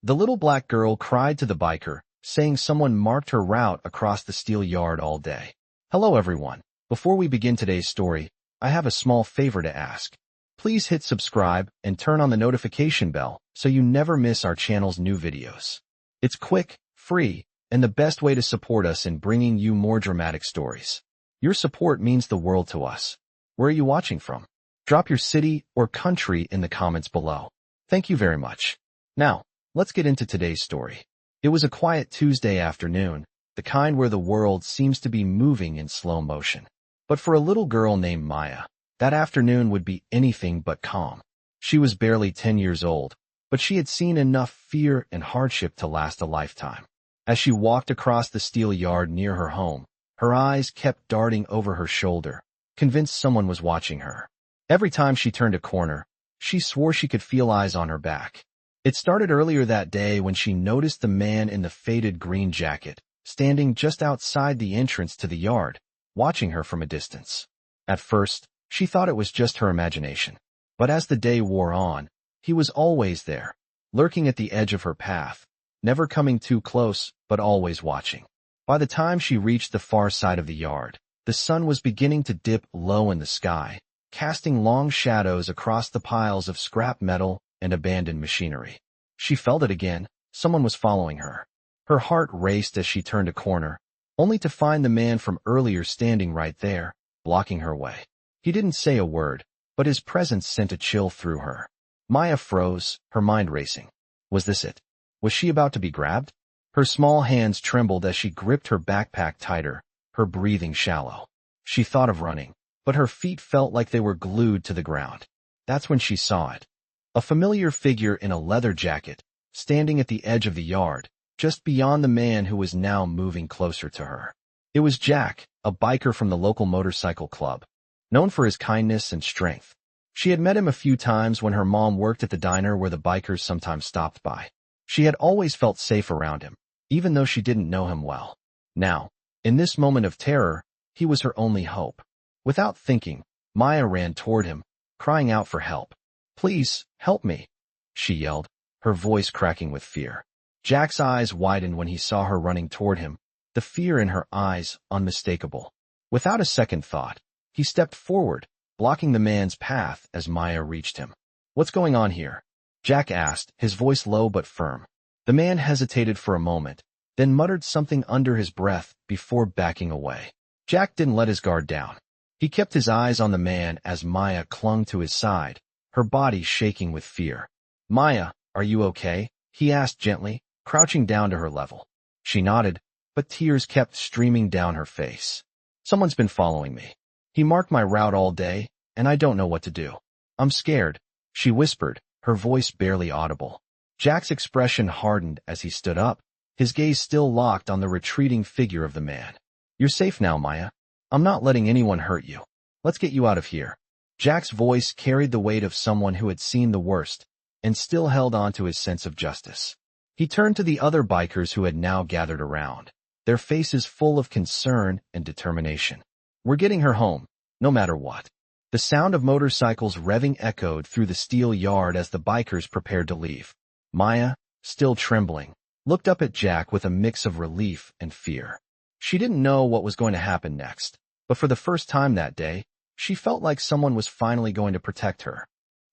The little black girl cried to the biker, saying someone marked her route across the steel yard all day. Hello everyone. Before we begin today's story, I have a small favor to ask. Please hit subscribe and turn on the notification bell so you never miss our channel's new videos. It's quick, free, and the best way to support us in bringing you more dramatic stories. Your support means the world to us. Where are you watching from? Drop your city or country in the comments below. Thank you very much. Now, let's get into today's story. It was a quiet Tuesday afternoon, the kind where the world seems to be moving in slow motion. But for a little girl named Maya, that afternoon would be anything but calm. She was barely 10 years old, but she had seen enough fear and hardship to last a lifetime. As she walked across the steel yard near her home, her eyes kept darting over her shoulder, convinced someone was watching her. Every time she turned a corner, she swore she could feel eyes on her back. It started earlier that day when she noticed the man in the faded green jacket, standing just outside the entrance to the yard, watching her from a distance. At first, she thought it was just her imagination. But as the day wore on, he was always there, lurking at the edge of her path, never coming too close, but always watching. By the time she reached the far side of the yard, the sun was beginning to dip low in the sky, casting long shadows across the piles of scrap metal and abandoned machinery. She felt it again. Someone was following her. Her heart raced as she turned a corner, only to find the man from earlier standing right there, blocking her way. He didn't say a word, but his presence sent a chill through her. Maya froze, her mind racing. Was this it? Was she about to be grabbed? Her small hands trembled as she gripped her backpack tighter, her breathing shallow. She thought of running, but her feet felt like they were glued to the ground. That's when she saw it. A familiar figure in a leather jacket, standing at the edge of the yard, just beyond the man who was now moving closer to her. It was Jack, a biker from the local motorcycle club, known for his kindness and strength. She had met him a few times when her mom worked at the diner where the bikers sometimes stopped by. She had always felt safe around him, even though she didn't know him well. Now, in this moment of terror, he was her only hope. Without thinking, Maya ran toward him, crying out for help. "Please, help me," she yelled, her voice cracking with fear. Jack's eyes widened when he saw her running toward him, the fear in her eyes unmistakable. Without a second thought, he stepped forward, blocking the man's path as Maya reached him. "What's going on here?" Jack asked, his voice low but firm. The man hesitated for a moment, then muttered something under his breath before backing away. Jack didn't let his guard down. He kept his eyes on the man as Maya clung to his side, her body shaking with fear. "Maya, are you okay?" he asked gently, crouching down to her level. She nodded, but tears kept streaming down her face. "Someone's been following me. He marked my route all day, and I don't know what to do. I'm scared," she whispered, her voice barely audible. Jack's expression hardened as he stood up, his gaze still locked on the retreating figure of the man. "You're safe now, Maya. I'm not letting anyone hurt you. Let's get you out of here." Jack's voice carried the weight of someone who had seen the worst and still held on to his sense of justice. He turned to the other bikers who had now gathered around, their faces full of concern and determination. "We're getting her home, no matter what." The sound of motorcycles revving echoed through the steel yard as the bikers prepared to leave. Maya, still trembling, looked up at Jack with a mix of relief and fear. She didn't know what was going to happen next, but for the first time that day, she felt like someone was finally going to protect her.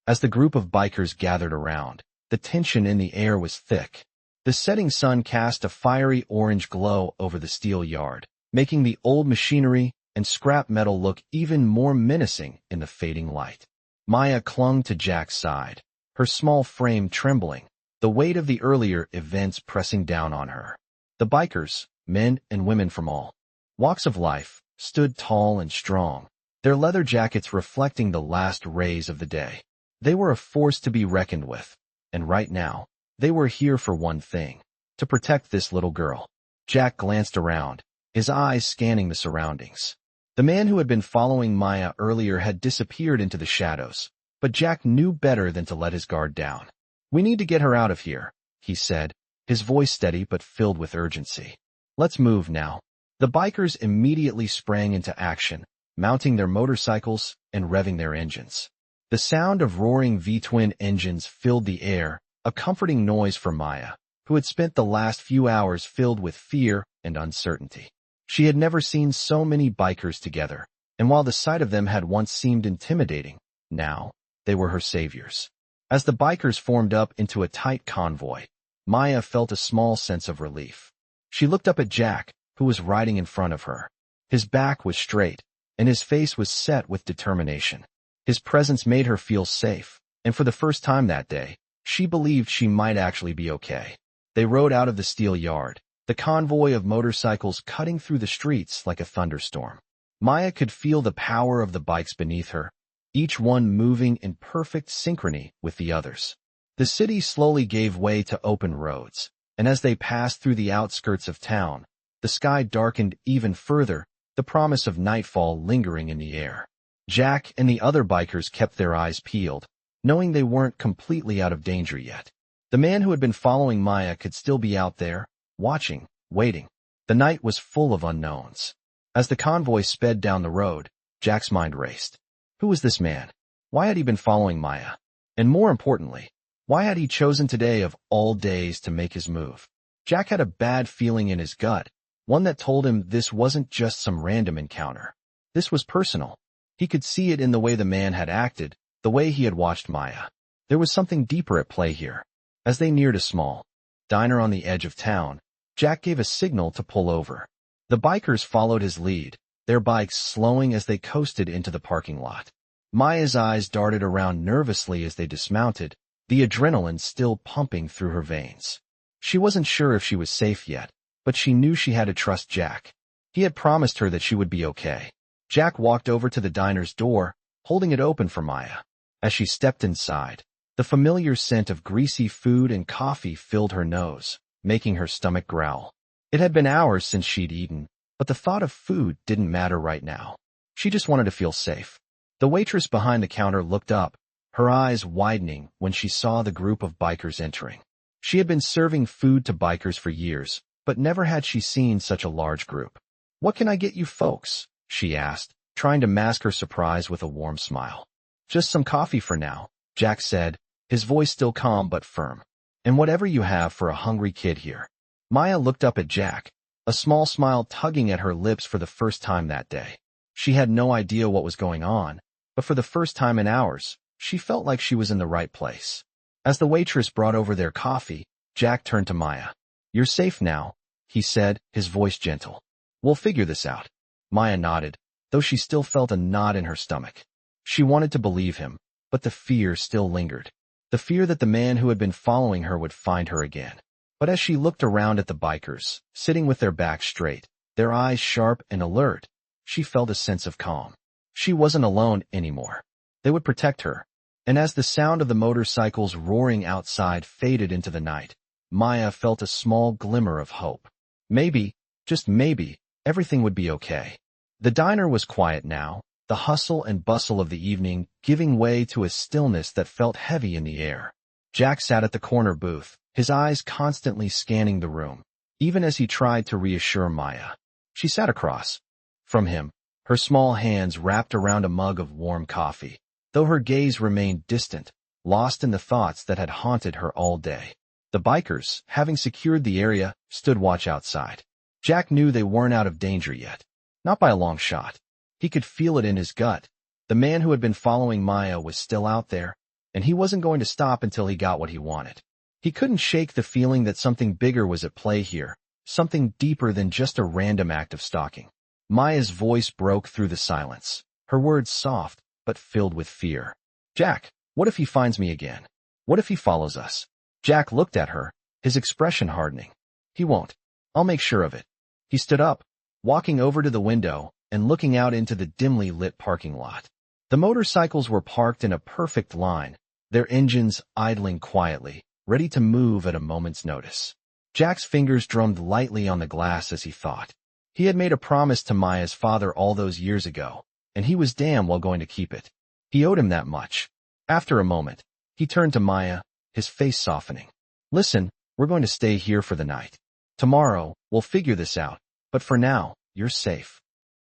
As the group of bikers gathered around, the tension in the air was thick. The setting sun cast a fiery orange glow over the steel yard, making the old machinery and scrap metal look even more menacing in the fading light. Maya clung to Jack's side, her small frame trembling, the weight of the earlier events pressing down on her. The bikers, men and women from all walks of life, stood tall and strong, their leather jackets reflecting the last rays of the day. They were a force to be reckoned with, and right now, they were here for one thing: to protect this little girl. Jack glanced around, his eyes scanning the surroundings. The man who had been following Maya earlier had disappeared into the shadows, but Jack knew better than to let his guard down. "We need to get her out of here," he said, his voice steady but filled with urgency. "Let's move now." The bikers immediately sprang into action, mounting their motorcycles and revving their engines. The sound of roaring V-twin engines filled the air, a comforting noise for Maya, who had spent the last few hours filled with fear and uncertainty. She had never seen so many bikers together, and while the sight of them had once seemed intimidating, now they were her saviors. As the bikers formed up into a tight convoy, Maya felt a small sense of relief. She looked up at Jack, who was riding in front of her. His back was straight, and his face was set with determination. His presence made her feel safe, and for the first time that day, she believed she might actually be okay. They rode out of the steel yard, the convoy of motorcycles cutting through the streets like a thunderstorm. Maya could feel the power of the bikes beneath her, each one moving in perfect synchrony with the others. The city slowly gave way to open roads, and as they passed through the outskirts of town, the sky darkened even further, the promise of nightfall lingering in the air. Jack and the other bikers kept their eyes peeled, knowing they weren't completely out of danger yet. The man who had been following Maya could still be out there, watching, waiting. The night was full of unknowns. As the convoy sped down the road, Jack's mind raced. Who was this man? Why had he been following Maya? And more importantly, why had he chosen today of all days to make his move? Jack had a bad feeling in his gut, one that told him this wasn't just some random encounter. This was personal. He could see it in the way the man had acted, the way he had watched Maya. There was something deeper at play here. As they neared a small diner on the edge of town, Jack gave a signal to pull over. The bikers followed his lead, their bikes slowing as they coasted into the parking lot. Maya's eyes darted around nervously as they dismounted, the adrenaline still pumping through her veins. She wasn't sure if she was safe yet, but she knew she had to trust Jack. He had promised her that she would be okay. Jack walked over to the diner's door, holding it open for Maya. As she stepped inside, the familiar scent of greasy food and coffee filled her nose, making her stomach growl. It had been hours since she'd eaten, but the thought of food didn't matter right now. She just wanted to feel safe. The waitress behind the counter looked up, her eyes widening when she saw the group of bikers entering. She had been serving food to bikers for years, but never had she seen such a large group. "What can I get you folks?" she asked, trying to mask her surprise with a warm smile. "Just some coffee for now," Jack said, his voice still calm but firm. "And whatever you have for a hungry kid here." Maya looked up at Jack, a small smile tugging at her lips for the first time that day. She had no idea what was going on, but for the first time in hours, she felt like she was in the right place. As the waitress brought over their coffee, Jack turned to Maya. "You're safe now," he said, his voice gentle. "We'll figure this out." Maya nodded, though she still felt a knot in her stomach. She wanted to believe him, but the fear still lingered. The fear that the man who had been following her would find her again. But as she looked around at the bikers, sitting with their backs straight, their eyes sharp and alert, she felt a sense of calm. She wasn't alone anymore. They would protect her. And as the sound of the motorcycles roaring outside faded into the night, Maya felt a small glimmer of hope. Maybe, just maybe, everything would be okay. The diner was quiet now, the hustle and bustle of the evening giving way to a stillness that felt heavy in the air. Jack sat at the corner booth, his eyes constantly scanning the room, even as he tried to reassure Maya. She sat across from him, her small hands wrapped around a mug of warm coffee, though her gaze remained distant, lost in the thoughts that had haunted her all day. The bikers, having secured the area, stood watch outside. Jack knew they weren't out of danger yet. Not by a long shot. He could feel it in his gut. The man who had been following Maya was still out there, and he wasn't going to stop until he got what he wanted. He couldn't shake the feeling that something bigger was at play here, something deeper than just a random act of stalking. Maya's voice broke through the silence, her words soft, but filled with fear. "Jack, what if he finds me again? What if he follows us?" Jack looked at her, his expression hardening. "He won't. I'll make sure of it." He stood up, walking over to the window and looking out into the dimly lit parking lot. The motorcycles were parked in a perfect line, their engines idling quietly, ready to move at a moment's notice. Jack's fingers drummed lightly on the glass as he thought. He had made a promise to Maya's father all those years ago, and he was damn well going to keep it. He owed him that much. After a moment, he turned to Maya, his face softening. "Listen, we're going to stay here for the night. Tomorrow, we'll figure this out, but for now, you're safe."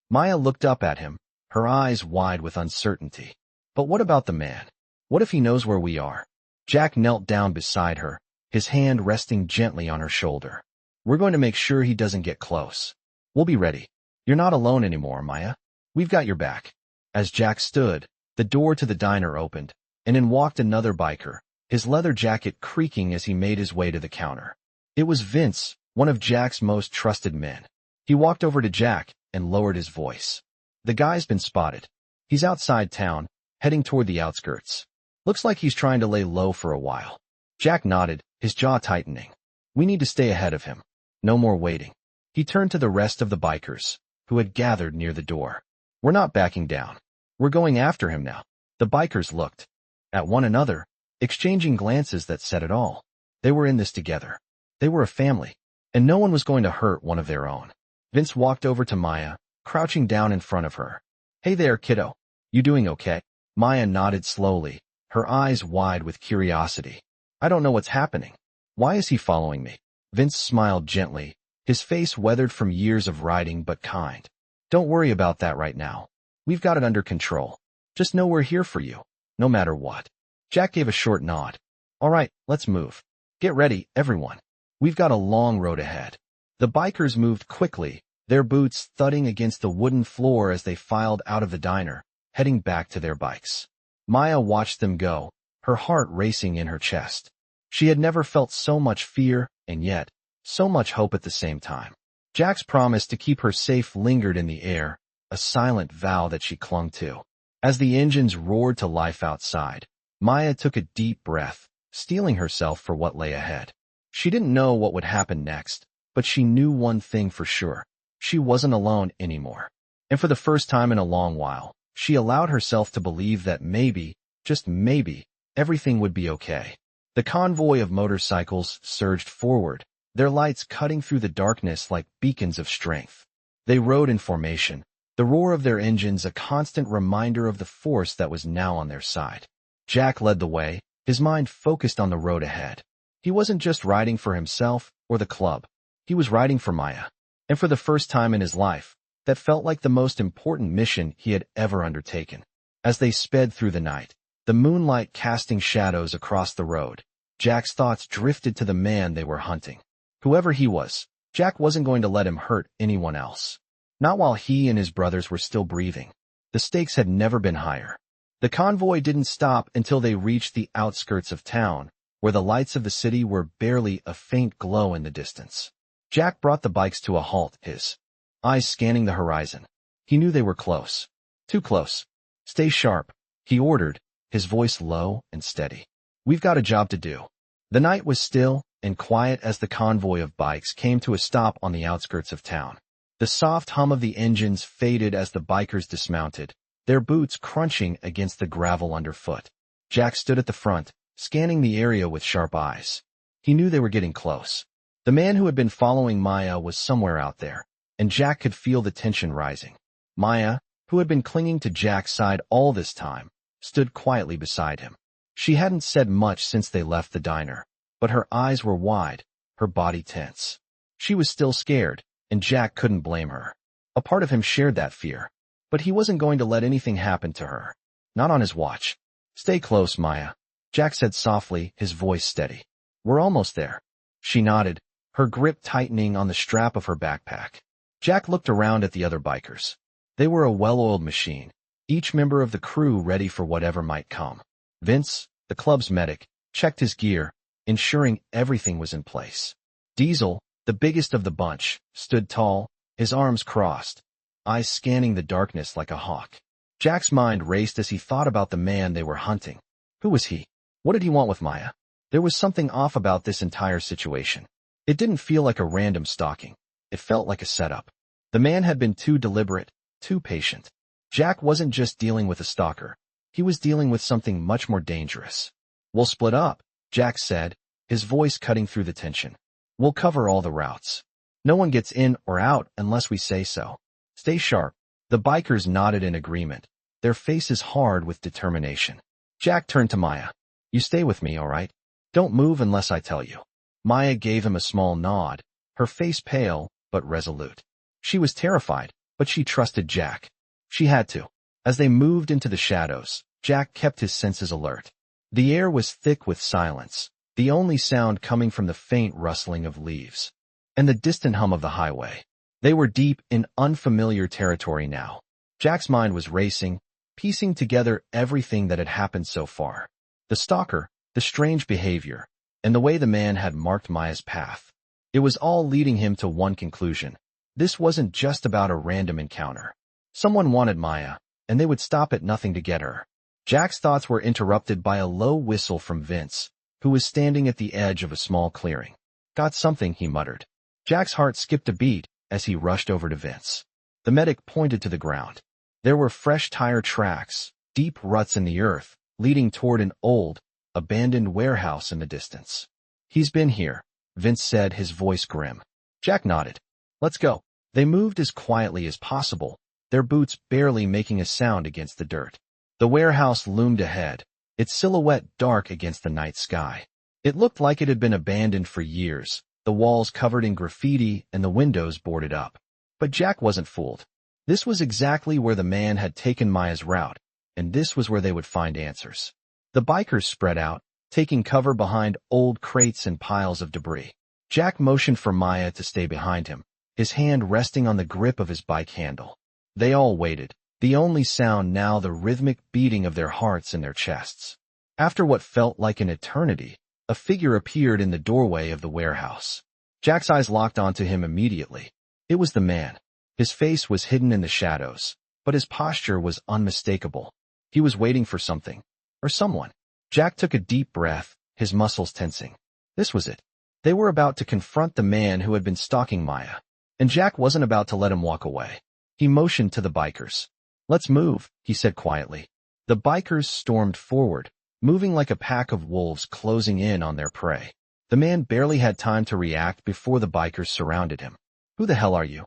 Maya looked up at him, her eyes wide with uncertainty. "But what about the man? What if he knows where we are?" Jack knelt down beside her, his hand resting gently on her shoulder. We're going to make sure he doesn't get close. We'll be ready. You're not alone anymore, Maya. We've got your back. As Jack stood, the door to the diner opened, and in walked another biker, his leather jacket creaking as he made his way to the counter. It was Vince, one of Jack's most trusted men. He walked over to Jack and lowered his voice. The guy's been spotted. He's outside town, heading toward the outskirts. Looks like he's trying to lay low for a while. Jack nodded, his jaw tightening. We need to stay ahead of him. No more waiting. He turned to the rest of the bikers, who had gathered near the door. We're not backing down. We're going after him now. The bikers looked at one another, exchanging glances that said it all. They were in this together. They were a family, and no one was going to hurt one of their own. Vince walked over to Maya, crouching down in front of her. Hey there, kiddo. You doing okay? Maya nodded slowly, her eyes wide with curiosity. I don't know what's happening. Why is he following me? Vince smiled gently, his face weathered from years of riding but kind. Don't worry about that right now. We've got it under control. Just know we're here for you, no matter what. Jack gave a short nod. All right, let's move. Get ready, everyone. We've got a long road ahead. The bikers moved quickly, their boots thudding against the wooden floor as they filed out of the diner, heading back to their bikes. Maya watched them go, her heart racing in her chest. She had never felt so much fear, and yet, so much hope at the same time. Jack's promise to keep her safe lingered in the air, a silent vow that she clung to. As the engines roared to life outside, Maya took a deep breath, steeling herself for what lay ahead. She didn't know what would happen next, but she knew one thing for sure. She wasn't alone anymore. And for the first time in a long while, she allowed herself to believe that maybe, just maybe, everything would be okay. The convoy of motorcycles surged forward, their lights cutting through the darkness like beacons of strength. They rode in formation, the roar of their engines a constant reminder of the force that was now on their side. Jack led the way, his mind focused on the road ahead. He wasn't just riding for himself or the club. He was riding for Maya. And for the first time in his life, that felt like the most important mission he had ever undertaken. As they sped through the night, the moonlight casting shadows across the road, Jack's thoughts drifted to the man they were hunting. Whoever he was, Jack wasn't going to let him hurt anyone else. Not while he and his brothers were still breathing. The stakes had never been higher. The convoy didn't stop until they reached the outskirts of town, where the lights of the city were barely a faint glow in the distance. Jack brought the bikes to a halt, his eyes scanning the horizon. He knew they were close. Too close. Stay sharp, he ordered, his voice low and steady. We've got a job to do. The night was still and quiet as the convoy of bikes came to a stop on the outskirts of town. The soft hum of the engines faded as the bikers dismounted, their boots crunching against the gravel underfoot. Jack stood at the front, scanning the area with sharp eyes. He knew they were getting close. The man who had been following Maya was somewhere out there, and Jack could feel the tension rising. Maya, who had been clinging to Jack's side all this time, stood quietly beside him. She hadn't said much since they left the diner, but her eyes were wide, her body tense. She was still scared, and Jack couldn't blame her. A part of him shared that fear, but he wasn't going to let anything happen to her. Not on his watch. Stay close, Maya, Jack said softly, his voice steady. We're almost there. She nodded, her grip tightening on the strap of her backpack. Jack looked around at the other bikers. They were a well-oiled machine, each member of the crew ready for whatever might come. Vince, the club's medic, checked his gear, ensuring everything was in place. Diesel, the biggest of the bunch, stood tall, his arms crossed, eyes scanning the darkness like a hawk. Jack's mind raced as he thought about the man they were hunting. Who was he? What did he want with Maya? There was something off about this entire situation. It didn't feel like a random stalking. It felt like a setup. The man had been too deliberate, too patient. Jack wasn't just dealing with a stalker. He was dealing with something much more dangerous. We'll split up, Jack said, his voice cutting through the tension. We'll cover all the routes. No one gets in or out unless we say so. Stay sharp. The bikers nodded in agreement, their faces hard with determination. Jack turned to Maya. You stay with me, all right? Don't move unless I tell you. Maya gave him a small nod, her face pale but resolute. She was terrified, but she trusted Jack. She had to. As they moved into the shadows, Jack kept his senses alert. The air was thick with silence, the only sound coming from the faint rustling of leaves and the distant hum of the highway. They were deep in unfamiliar territory now. Jack's mind was racing, piecing together everything that had happened so far. The stalker, the strange behavior, and the way the man had marked Maya's path. It was all leading him to one conclusion. This wasn't just about a random encounter. Someone wanted Maya, and they would stop at nothing to get her. Jack's thoughts were interrupted by a low whistle from Vince, who was standing at the edge of a small clearing. "Got something," he muttered. Jack's heart skipped a beat as he rushed over to Vince. The medic pointed to the ground. There were fresh tire tracks, deep ruts in the earth, leading toward an old, abandoned warehouse in the distance. "He's been here," Vince said, his voice grim. Jack nodded. "Let's go." They moved as quietly as possible, their boots barely making a sound against the dirt. The warehouse loomed ahead, its silhouette dark against the night sky. It looked like it had been abandoned for years, the walls covered in graffiti and the windows boarded up. But Jack wasn't fooled. This was exactly where the man had taken Maya's route, and this was where they would find answers. The bikers spread out, taking cover behind old crates and piles of debris. Jack motioned for Maya to stay behind him, his hand resting on the grip of his bike handle. They all waited, the only sound now the rhythmic beating of their hearts in their chests. After what felt like an eternity, a figure appeared in the doorway of the warehouse. Jack's eyes locked onto him immediately. It was the man. His face was hidden in the shadows, but his posture was unmistakable. He was waiting for something, or someone. Jack took a deep breath, his muscles tensing. This was it. They were about to confront the man who had been stalking Maya, and Jack wasn't about to let him walk away. He motioned to the bikers. "Let's move," he said quietly. The bikers stormed forward, moving like a pack of wolves closing in on their prey. The man barely had time to react before the bikers surrounded him. "Who the hell are you?"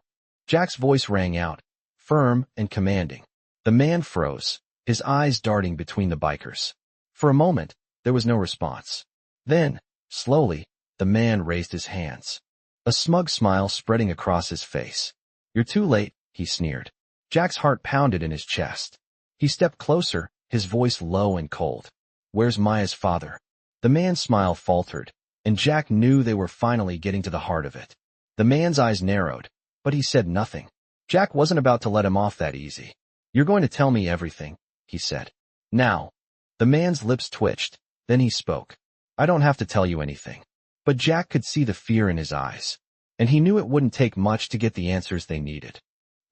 Jack's voice rang out, firm and commanding. The man froze, his eyes darting between the bikers. For a moment, there was no response. Then, slowly, the man raised his hands, a smug smile spreading across his face. "You're too late," he sneered. Jack's heart pounded in his chest. He stepped closer, his voice low and cold. "Where's Maya's father?" The man's smile faltered, and Jack knew they were finally getting to the heart of it. The man's eyes narrowed, but he said nothing. Jack wasn't about to let him off that easy. "You're going to tell me everything," he said. "Now." The man's lips twitched, then he spoke. "I don't have to tell you anything." But Jack could see the fear in his eyes, and he knew it wouldn't take much to get the answers they needed.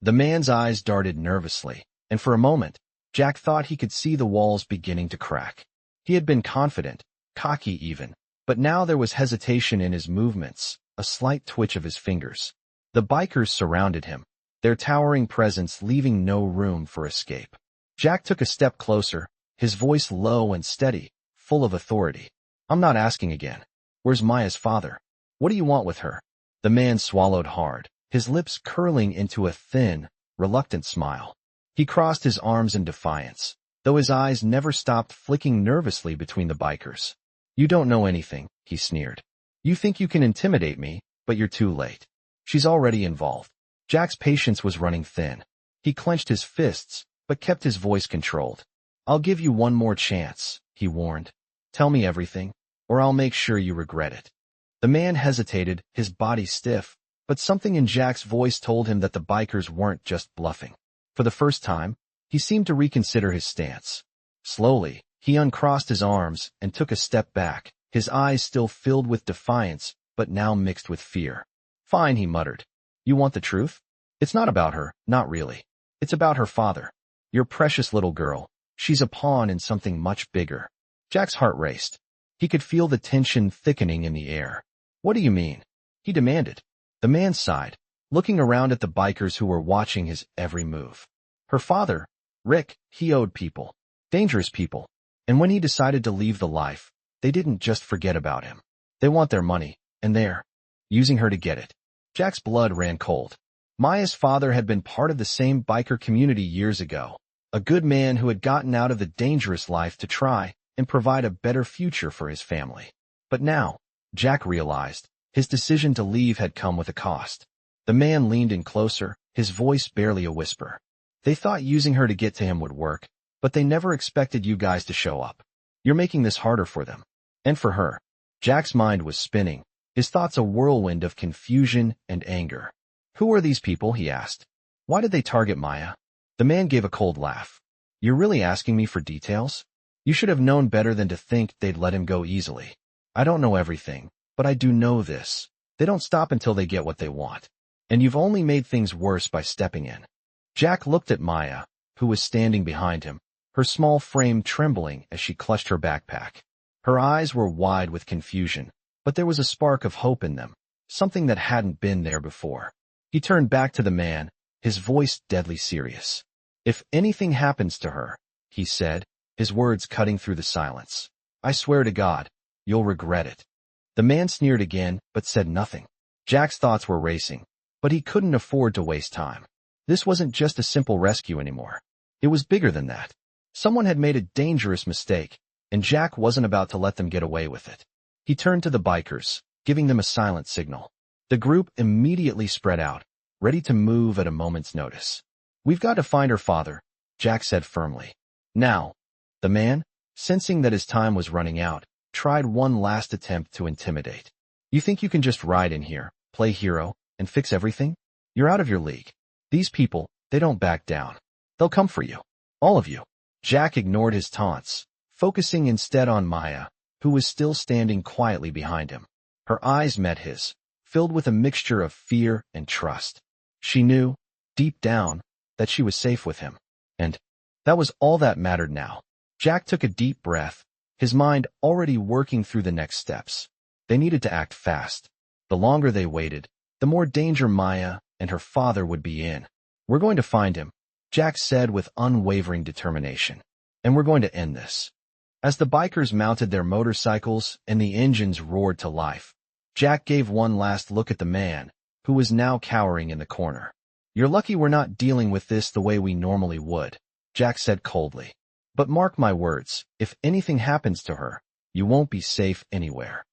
The man's eyes darted nervously, and for a moment, Jack thought he could see the walls beginning to crack. He had been confident, cocky even, but now there was hesitation in his movements, a slight twitch of his fingers. The bikers surrounded him, their towering presence leaving no room for escape. Jack took a step closer, his voice low and steady, full of authority. "I'm not asking again. Where's Maya's father? What do you want with her?" The man swallowed hard, his lips curling into a thin, reluctant smile. He crossed his arms in defiance, though his eyes never stopped flicking nervously between the bikers. "You don't know anything," he sneered. "You think you can intimidate me, but you're too late. She's already involved." Jack's patience was running thin. He clenched his fists, but kept his voice controlled. "I'll give you one more chance," he warned. "Tell me everything, or I'll make sure you regret it." The man hesitated, his body stiff, but something in Jack's voice told him that the bikers weren't just bluffing. For the first time, he seemed to reconsider his stance. Slowly, he uncrossed his arms and took a step back, his eyes still filled with defiance, but now mixed with fear. "Fine," he muttered. "You want the truth? It's not about her, not really. It's about her father. Your precious little girl. She's a pawn in something much bigger." Jack's heart raced. He could feel the tension thickening in the air. "What do you mean?" he demanded. The man sighed, looking around at the bikers who were watching his every move. "Her father, Rick, he owed people. Dangerous people. And when he decided to leave the life, they didn't just forget about him. They want their money, and they're using her to get it." Jack's blood ran cold. Maya's father had been part of the same biker community years ago, a good man who had gotten out of the dangerous life to try and provide a better future for his family. But now, Jack realized, his decision to leave had come with a cost. The man leaned in closer, his voice barely a whisper. "They thought using her to get to him would work, but they never expected you guys to show up. You're making this harder for them. And for her." Jack's mind was spinning, his thoughts a whirlwind of confusion and anger. Who are these people, he asked. Why did they target Maya? The man gave a cold laugh. You're really asking me for details? You should have known better than to think they'd let him go easily. I don't know everything, but I do know this. They don't stop until they get what they want. And you've only made things worse by stepping in. Jack looked at Maya, who was standing behind him, her small frame trembling as she clutched her backpack. Her eyes were wide with confusion, but there was a spark of hope in them, something that hadn't been there before. He turned back to the man, his voice deadly serious. If anything happens to her, he said, his words cutting through the silence, I swear to God, you'll regret it. The man sneered again, but said nothing. Jack's thoughts were racing, but he couldn't afford to waste time. This wasn't just a simple rescue anymore. It was bigger than that. Someone had made a dangerous mistake, and Jack wasn't about to let them get away with it. He turned to the bikers, giving them a silent signal. The group immediately spread out, ready to move at a moment's notice. We've got to find her father, Jack said firmly. Now. The man, sensing that his time was running out, tried one last attempt to intimidate. You think you can just ride in here, play hero, and fix everything? You're out of your league. These people, they don't back down. They'll come for you. All of you. Jack ignored his taunts, focusing instead on Maya, who was still standing quietly behind him. Her eyes met his, filled with a mixture of fear and trust. She knew, deep down, that she was safe with him. And that was all that mattered now. Jack took a deep breath, his mind already working through the next steps. They needed to act fast. The longer they waited, the more danger Maya and her father would be in. We're going to find him, Jack said with unwavering determination. And we're going to end this. As the bikers mounted their motorcycles and the engines roared to life, Jack gave one last look at the man, who was now cowering in the corner. You're lucky we're not dealing with this the way we normally would, Jack said coldly. But mark my words, if anything happens to her, you won't be safe anywhere.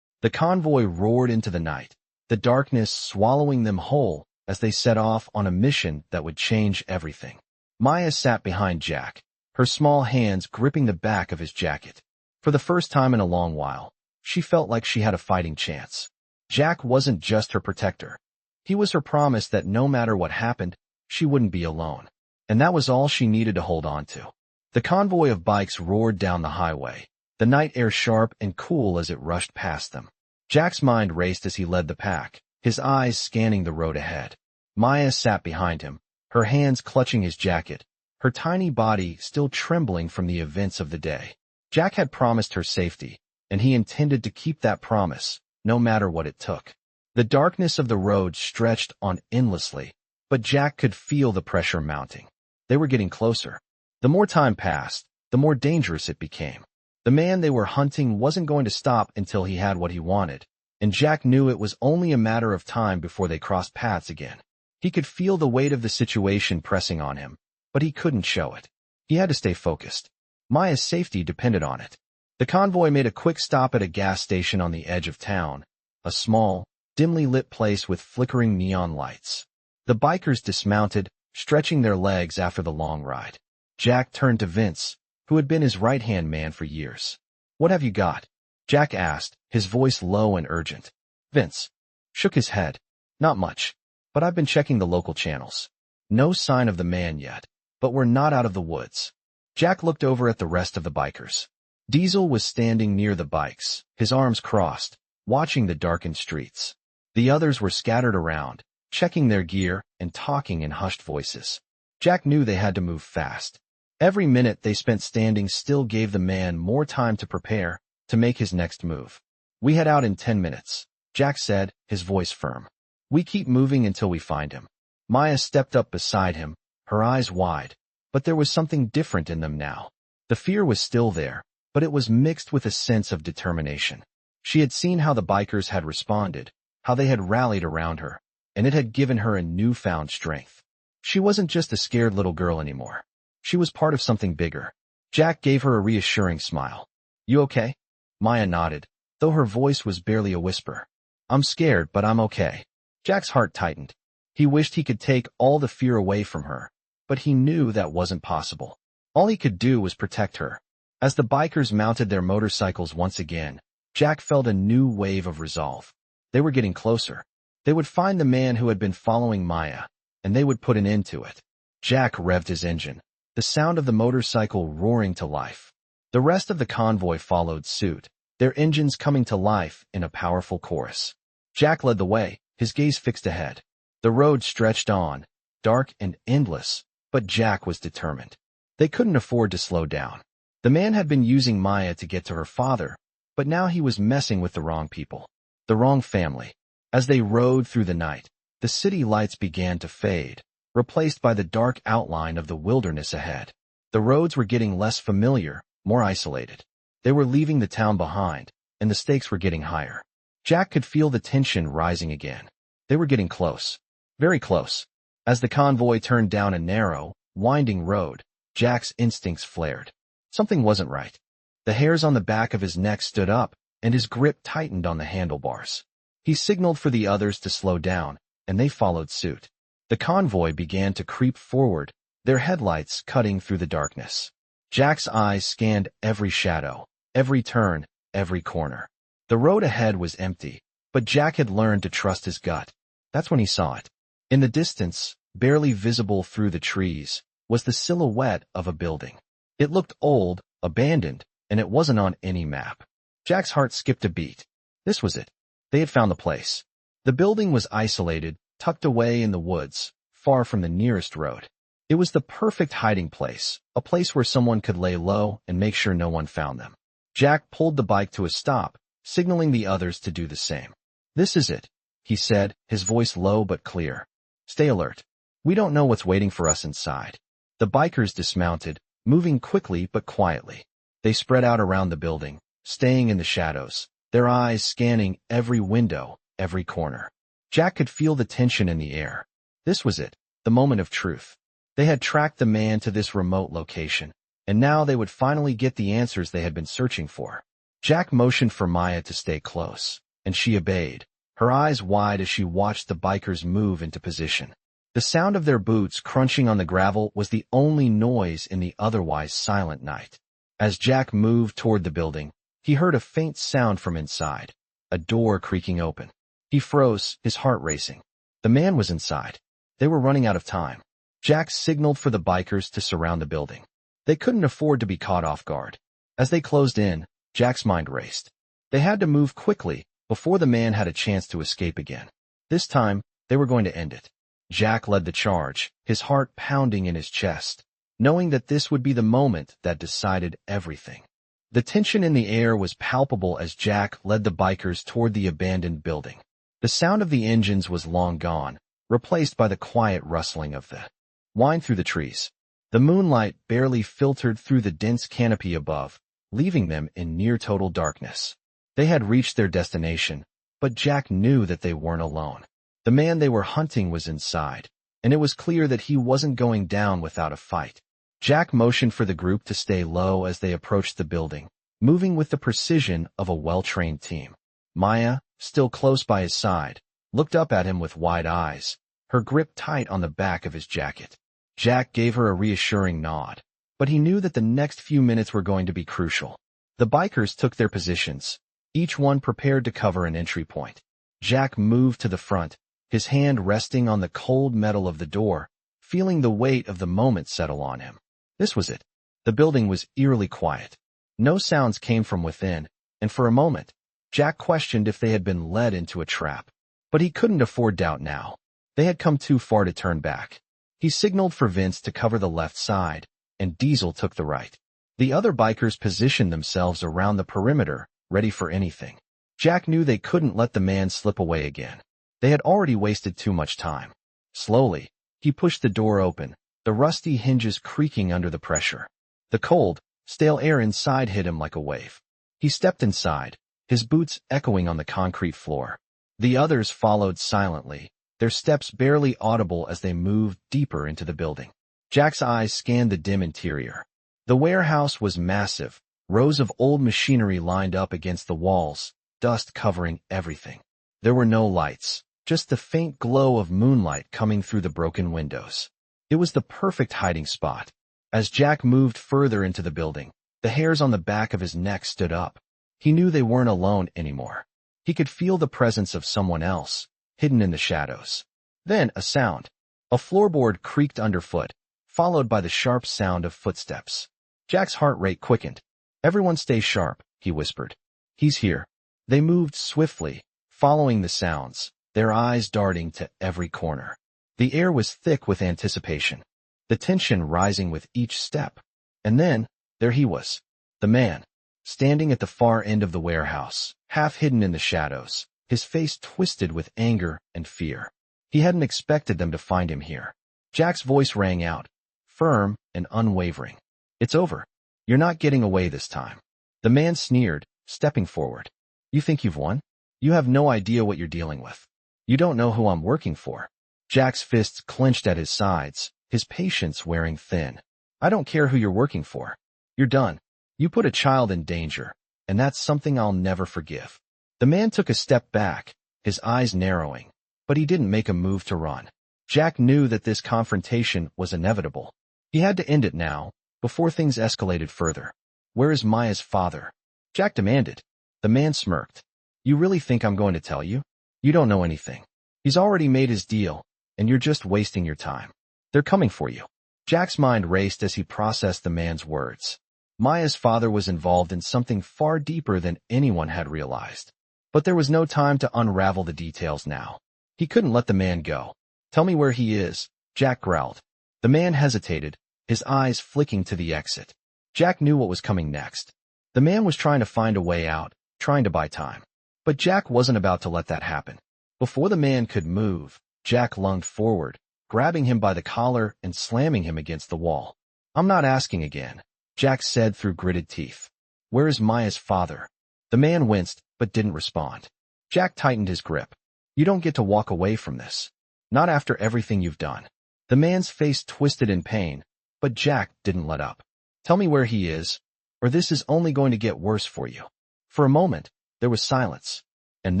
The convoy roared into the night, the darkness swallowing them whole as they set off on a mission that would change everything. Maya sat behind Jack, her small hands gripping the back of his jacket. For the first time in a long while, she felt like she had a fighting chance. Jack wasn't just her protector. He was her promise that no matter what happened, she wouldn't be alone. And that was all she needed to hold on to. The convoy of bikes roared down the highway, the night air sharp and cool as it rushed past them. Jack's mind raced as he led the pack, his eyes scanning the road ahead. Maya sat behind him, her hands clutching his jacket, her tiny body still trembling from the events of the day. Jack had promised her safety, and he intended to keep that promise, no matter what it took. The darkness of the road stretched on endlessly, but Jack could feel the pressure mounting. They were getting closer. The more time passed, the more dangerous it became. The man they were hunting wasn't going to stop until he had what he wanted, and Jack knew it was only a matter of time before they crossed paths again. He could feel the weight of the situation pressing on him, but he couldn't show it. He had to stay focused. Maya's safety depended on it. The convoy made a quick stop at a gas station on the edge of town, a small, dimly lit place with flickering neon lights. The bikers dismounted, stretching their legs after the long ride. Jack turned to Vince, who had been his right-hand man for years. What have you got? Jack asked, his voice low and urgent. Vince shook his head. Not much, but I've been checking the local channels. No sign of the man yet, but we're not out of the woods. Jack looked over at the rest of the bikers. Diesel was standing near the bikes, his arms crossed, watching the darkened streets. The others were scattered around, checking their gear and talking in hushed voices. Jack knew they had to move fast. Every minute they spent standing still gave the man more time to prepare, to make his next move. We head out in 10 minutes, Jack said, his voice firm. We keep moving until we find him. Maya stepped up beside him, her eyes wide, but there was something different in them now. The fear was still there, but it was mixed with a sense of determination. She had seen how the bikers had responded, how they had rallied around her, and it had given her a newfound strength. She wasn't just a scared little girl anymore. She was part of something bigger. Jack gave her a reassuring smile. You okay? Maya nodded, though her voice was barely a whisper. I'm scared, but I'm okay. Jack's heart tightened. He wished he could take all the fear away from her, but he knew that wasn't possible. All he could do was protect her. As the bikers mounted their motorcycles once again, Jack felt a new wave of resolve. They were getting closer. They would find the man who had been following Maya, and they would put an end to it. Jack revved his engine, the sound of the motorcycle roaring to life. The rest of the convoy followed suit, their engines coming to life in a powerful chorus. Jack led the way, his gaze fixed ahead. The road stretched on, dark and endless, but Jack was determined. They couldn't afford to slow down. The man had been using Maya to get to her father, but now he was messing with the wrong people, the wrong family. As they rode through the night, the city lights began to fade, replaced by the dark outline of the wilderness ahead. The roads were getting less familiar, more isolated. They were leaving the town behind, and the stakes were getting higher. Jack could feel the tension rising again. They were getting close. Very close. As the convoy turned down a narrow, winding road, Jack's instincts flared. Something wasn't right. The hairs on the back of his neck stood up, and his grip tightened on the handlebars. He signaled for the others to slow down, and they followed suit. The convoy began to creep forward, their headlights cutting through the darkness. Jack's eyes scanned every shadow, every turn, every corner. The road ahead was empty, but Jack had learned to trust his gut. That's when he saw it. In the distance, barely visible through the trees, was the silhouette of a building. It looked old, abandoned, and it wasn't on any map. Jack's heart skipped a beat. This was it. They had found the place. The building was isolated, tucked away in the woods, far from the nearest road. It was the perfect hiding place, a place where someone could lay low and make sure no one found them. Jack pulled the bike to a stop, signaling the others to do the same. "This is it," he said, his voice low but clear. "Stay alert. We don't know what's waiting for us inside." The bikers dismounted, moving quickly but quietly. They spread out around the building, staying in the shadows, their eyes scanning every window, every corner. Jack could feel the tension in the air. This was it, the moment of truth. They had tracked the man to this remote location, and now they would finally get the answers they had been searching for. Jack motioned for Maya to stay close, and she obeyed, her eyes wide as she watched the bikers move into position. The sound of their boots crunching on the gravel was the only noise in the otherwise silent night. As Jack moved toward the building, he heard a faint sound from inside, a door creaking open. He froze, his heart racing. The man was inside. They were running out of time. Jack signaled for the bikers to surround the building. They couldn't afford to be caught off guard. As they closed in, Jack's mind raced. They had to move quickly before the man had a chance to escape again. This time, they were going to end it. Jack led the charge, his heart pounding in his chest, knowing that this would be the moment that decided everything. The tension in the air was palpable as Jack led the bikers toward the abandoned building. The sound of the engines was long gone, replaced by the quiet rustling of the wind through the trees. The moonlight barely filtered through the dense canopy above, leaving them in near total darkness. They had reached their destination, but Jack knew that they weren't alone. The man they were hunting was inside, and it was clear that he wasn't going down without a fight. Jack motioned for the group to stay low as they approached the building, moving with the precision of a well-trained team. Maya, still close by his side, looked up at him with wide eyes, her grip tight on the back of his jacket. Jack gave her a reassuring nod, but he knew that the next few minutes were going to be crucial. The bikers took their positions, each one prepared to cover an entry point. Jack moved to the front, his hand resting on the cold metal of the door, feeling the weight of the moment settle on him. This was it. The building was eerily quiet. No sounds came from within, and for a moment, Jack questioned if they had been led into a trap. But he couldn't afford doubt now. They had come too far to turn back. He signaled for Vince to cover the left side, and Diesel took the right. The other bikers positioned themselves around the perimeter, ready for anything. Jack knew they couldn't let the man slip away again. They had already wasted too much time. Slowly, he pushed the door open, the rusty hinges creaking under the pressure. The cold, stale air inside hit him like a wave. He stepped inside, his boots echoing on the concrete floor. The others followed silently, their steps barely audible as they moved deeper into the building. Jack's eyes scanned the dim interior. The warehouse was massive, rows of old machinery lined up against the walls, dust covering everything. There were no lights, just the faint glow of moonlight coming through the broken windows. It was the perfect hiding spot. As Jack moved further into the building, the hairs on the back of his neck stood up. He knew they weren't alone anymore. He could feel the presence of someone else, hidden in the shadows. Then a sound. A floorboard creaked underfoot, followed by the sharp sound of footsteps. Jack's heart rate quickened. "Everyone stay sharp," he whispered. "He's here." They moved swiftly, following the sounds, their eyes darting to every corner. The air was thick with anticipation, the tension rising with each step. And then, there he was, the man, standing at the far end of the warehouse, half hidden in the shadows, his face twisted with anger and fear. He hadn't expected them to find him here. Jack's voice rang out, firm and unwavering. "It's over. You're not getting away this time." The man sneered, stepping forward. "You think you've won? You have no idea what you're dealing with. You don't know who I'm working for." Jack's fists clenched at his sides, his patience wearing thin. "I don't care who you're working for. You're done. You put a child in danger, and that's something I'll never forgive." The man took a step back, his eyes narrowing, but he didn't make a move to run. Jack knew that this confrontation was inevitable. He had to end it now, before things escalated further. "Where is Maya's father?" Jack demanded. The man smirked. "You really think I'm going to tell you? You don't know anything. He's already made his deal, and you're just wasting your time. They're coming for you." Jack's mind raced as he processed the man's words. Maya's father was involved in something far deeper than anyone had realized. But there was no time to unravel the details now. He couldn't let the man go. "Tell me where he is," Jack growled. The man hesitated, his eyes flicking to the exit. Jack knew what was coming next. The man was trying to find a way out, trying to buy time. But Jack wasn't about to let that happen. Before the man could move, Jack lunged forward, grabbing him by the collar and slamming him against the wall. "I'm not asking again," Jack said through gritted teeth. "Where is Maya's father?" The man winced, but didn't respond. Jack tightened his grip. "You don't get to walk away from this. Not after everything you've done." The man's face twisted in pain, but Jack didn't let up. "Tell me where he is, or this is only going to get worse for you." For a moment, there was silence. And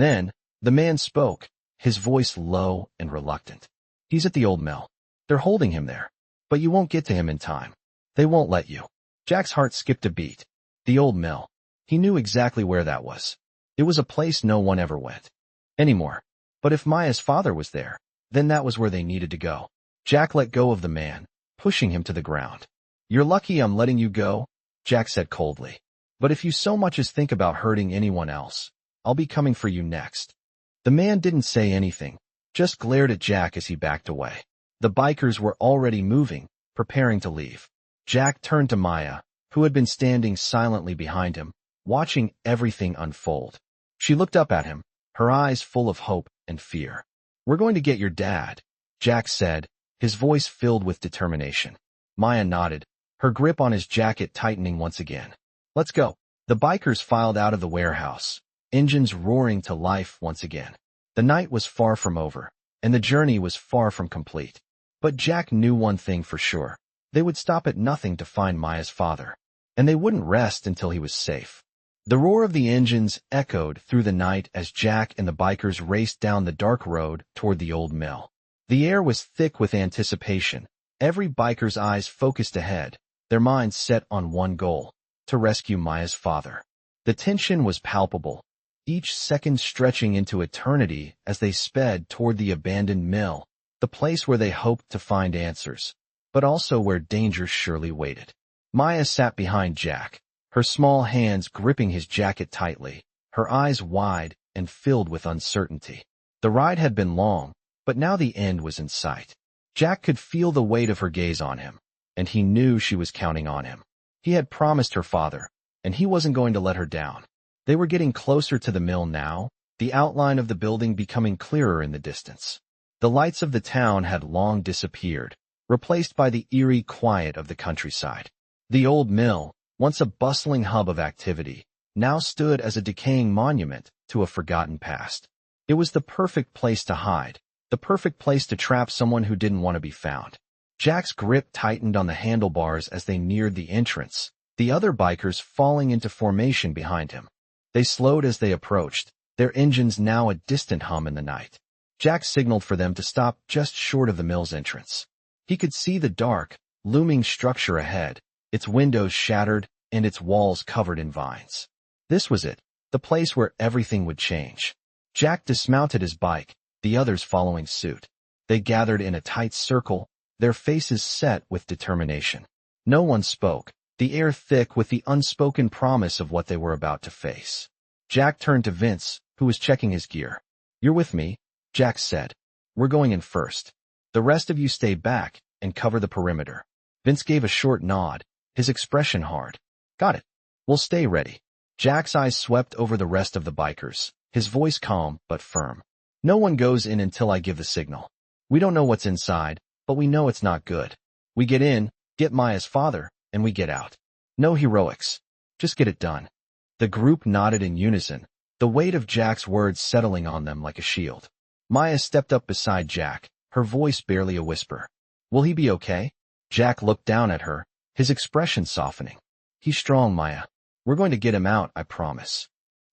then, the man spoke, his voice low and reluctant. "He's at the old mill. They're holding him there. But you won't get to him in time. They won't let you." Jack's heart skipped a beat. The old mill. He knew exactly where that was. It was a place no one ever went anymore. But if Maya's father was there, then that was where they needed to go. Jack let go of the man, pushing him to the ground. "You're lucky I'm letting you go," Jack said coldly. "But if you so much as think about hurting anyone else, I'll be coming for you next." The man didn't say anything, just glared at Jack as he backed away. The bikers were already moving, preparing to leave. Jack turned to Maya, who had been standing silently behind him, watching everything unfold. She looked up at him, her eyes full of hope and fear. "We're going to get your dad," Jack said, his voice filled with determination. Maya nodded, her grip on his jacket tightening once again. "Let's go." The bikers filed out of the warehouse, engines roaring to life once again. The night was far from over, and the journey was far from complete. But Jack knew one thing for sure. They would stop at nothing to find Maya's father, and they wouldn't rest until he was safe. The roar of the engines echoed through the night as Jack and the bikers raced down the dark road toward the old mill. The air was thick with anticipation, every biker's eyes focused ahead, their minds set on one goal: to rescue Maya's father. The tension was palpable, each second stretching into eternity as they sped toward the abandoned mill, the place where they hoped to find answers, but also where danger surely waited. Maya sat behind Jack, her small hands gripping his jacket tightly, her eyes wide and filled with uncertainty. The ride had been long, but now the end was in sight. Jack could feel the weight of her gaze on him, and he knew she was counting on him. He had promised her father, and he wasn't going to let her down. They were getting closer to the mill now, the outline of the building becoming clearer in the distance. The lights of the town had long disappeared, replaced by the eerie quiet of the countryside. The old mill, once a bustling hub of activity, now stood as a decaying monument to a forgotten past. It was the perfect place to hide, the perfect place to trap someone who didn't want to be found. Jack's grip tightened on the handlebars as they neared the entrance, the other bikers falling into formation behind him. They slowed as they approached, their engines now a distant hum in the night. Jack signaled for them to stop just short of the mill's entrance. He could see the dark, looming structure ahead, its windows shattered and its walls covered in vines. This was it, the place where everything would change. Jack dismounted his bike, the others following suit. They gathered in a tight circle, their faces set with determination. No one spoke, the air thick with the unspoken promise of what they were about to face. Jack turned to Vince, who was checking his gear. "You're with me," Jack said. "We're going in first. The rest of you stay back and cover the perimeter." Vince gave a short nod, his expression hard. "Got it. We'll stay ready." Jack's eyes swept over the rest of the bikers, his voice calm but firm. "No one goes in until I give the signal. We don't know what's inside, but we know it's not good. We get in, get Maya's father, and we get out. No heroics. Just get it done." The group nodded in unison, the weight of Jack's words settling on them like a shield. Maya stepped up beside Jack, her voice barely a whisper. "Will he be okay?" Jack looked down at her, his expression softening. "He's strong, Maya. We're going to get him out, I promise."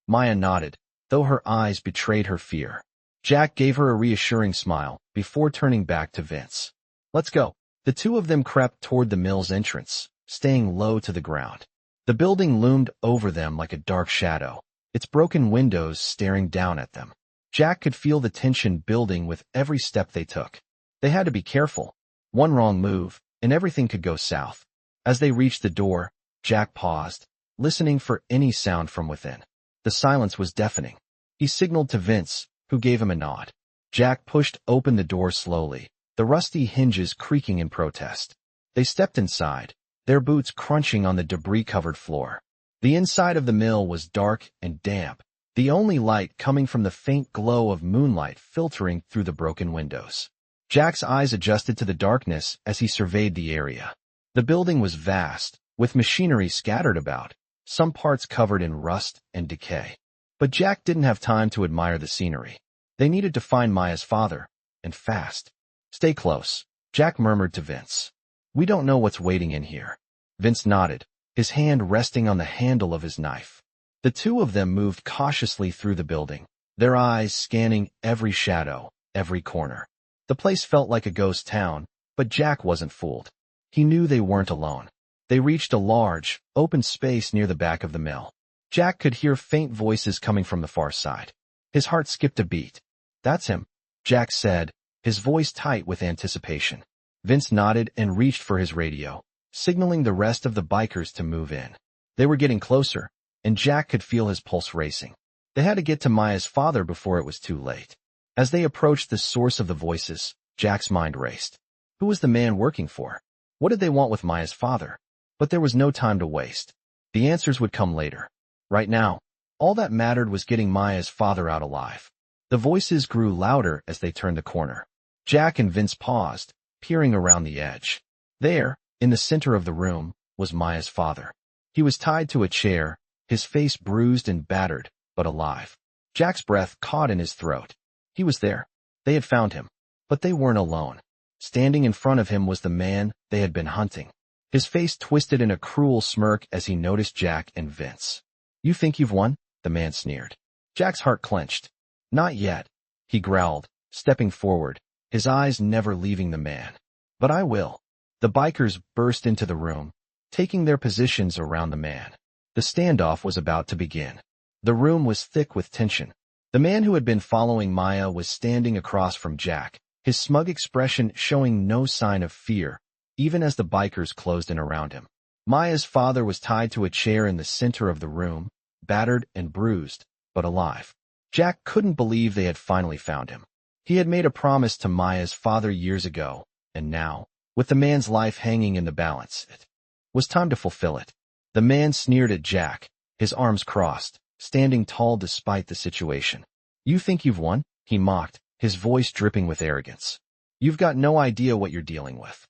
Maya nodded, though her eyes betrayed her fear. Jack gave her a reassuring smile before turning back to Vince. "Let's go." The two of them crept toward the mill's entrance, staying low to the ground. The building loomed over them like a dark shadow, its broken windows staring down at them. Jack could feel the tension building with every step they took. They had to be careful. One wrong move, and everything could go south. As they reached the door, Jack paused, listening for any sound from within. The silence was deafening. He signaled to Vince, who gave him a nod. Jack pushed open the door slowly, the rusty hinges creaking in protest. They stepped inside, their boots crunching on the debris-covered floor. The inside of the mill was dark and damp, the only light coming from the faint glow of moonlight filtering through the broken windows. Jack's eyes adjusted to the darkness as he surveyed the area. The building was vast, with machinery scattered about, some parts covered in rust and decay. But Jack didn't have time to admire the scenery. They needed to find Maya's father, and fast. "Stay close," Jack murmured to Vince. "We don't know what's waiting in here." Vince nodded, his hand resting on the handle of his knife. The two of them moved cautiously through the building, their eyes scanning every shadow, every corner. The place felt like a ghost town, but Jack wasn't fooled. He knew they weren't alone. They reached a large, open space near the back of the mill. Jack could hear faint voices coming from the far side. His heart skipped a beat. "That's him," Jack said, his voice tight with anticipation. Vince nodded and reached for his radio, signaling the rest of the bikers to move in. They were getting closer, and Jack could feel his pulse racing. They had to get to Maya's father before it was too late. As they approached the source of the voices, Jack's mind raced. Who was the man working for? What did they want with Maya's father? But there was no time to waste. The answers would come later. Right now, all that mattered was getting Maya's father out alive. The voices grew louder as they turned the corner. Jack and Vince paused, peering around the edge. There, in the center of the room, was Maya's father. He was tied to a chair, his face bruised and battered, but alive. Jack's breath caught in his throat. He was there. They had found him. But they weren't alone. Standing in front of him was the man they had been hunting. His face twisted in a cruel smirk as he noticed Jack and Vince. "You think you've won?" the man sneered. Jack's heart clenched. "Not yet," he growled, stepping forward, his eyes never leaving the man. "But I will." The bikers burst into the room, taking their positions around the man. The standoff was about to begin. The room was thick with tension. The man who had been following Maya was standing across from Jack, his smug expression showing no sign of fear, even as the bikers closed in around him. Maya's father was tied to a chair in the center of the room, battered and bruised, but alive. Jack couldn't believe they had finally found him. He had made a promise to Maya's father years ago, and now, with the man's life hanging in the balance, it was time to fulfill it. The man sneered at Jack, his arms crossed, standing tall despite the situation. "You think you've won?" he mocked, his voice dripping with arrogance. "You've got no idea what you're dealing with."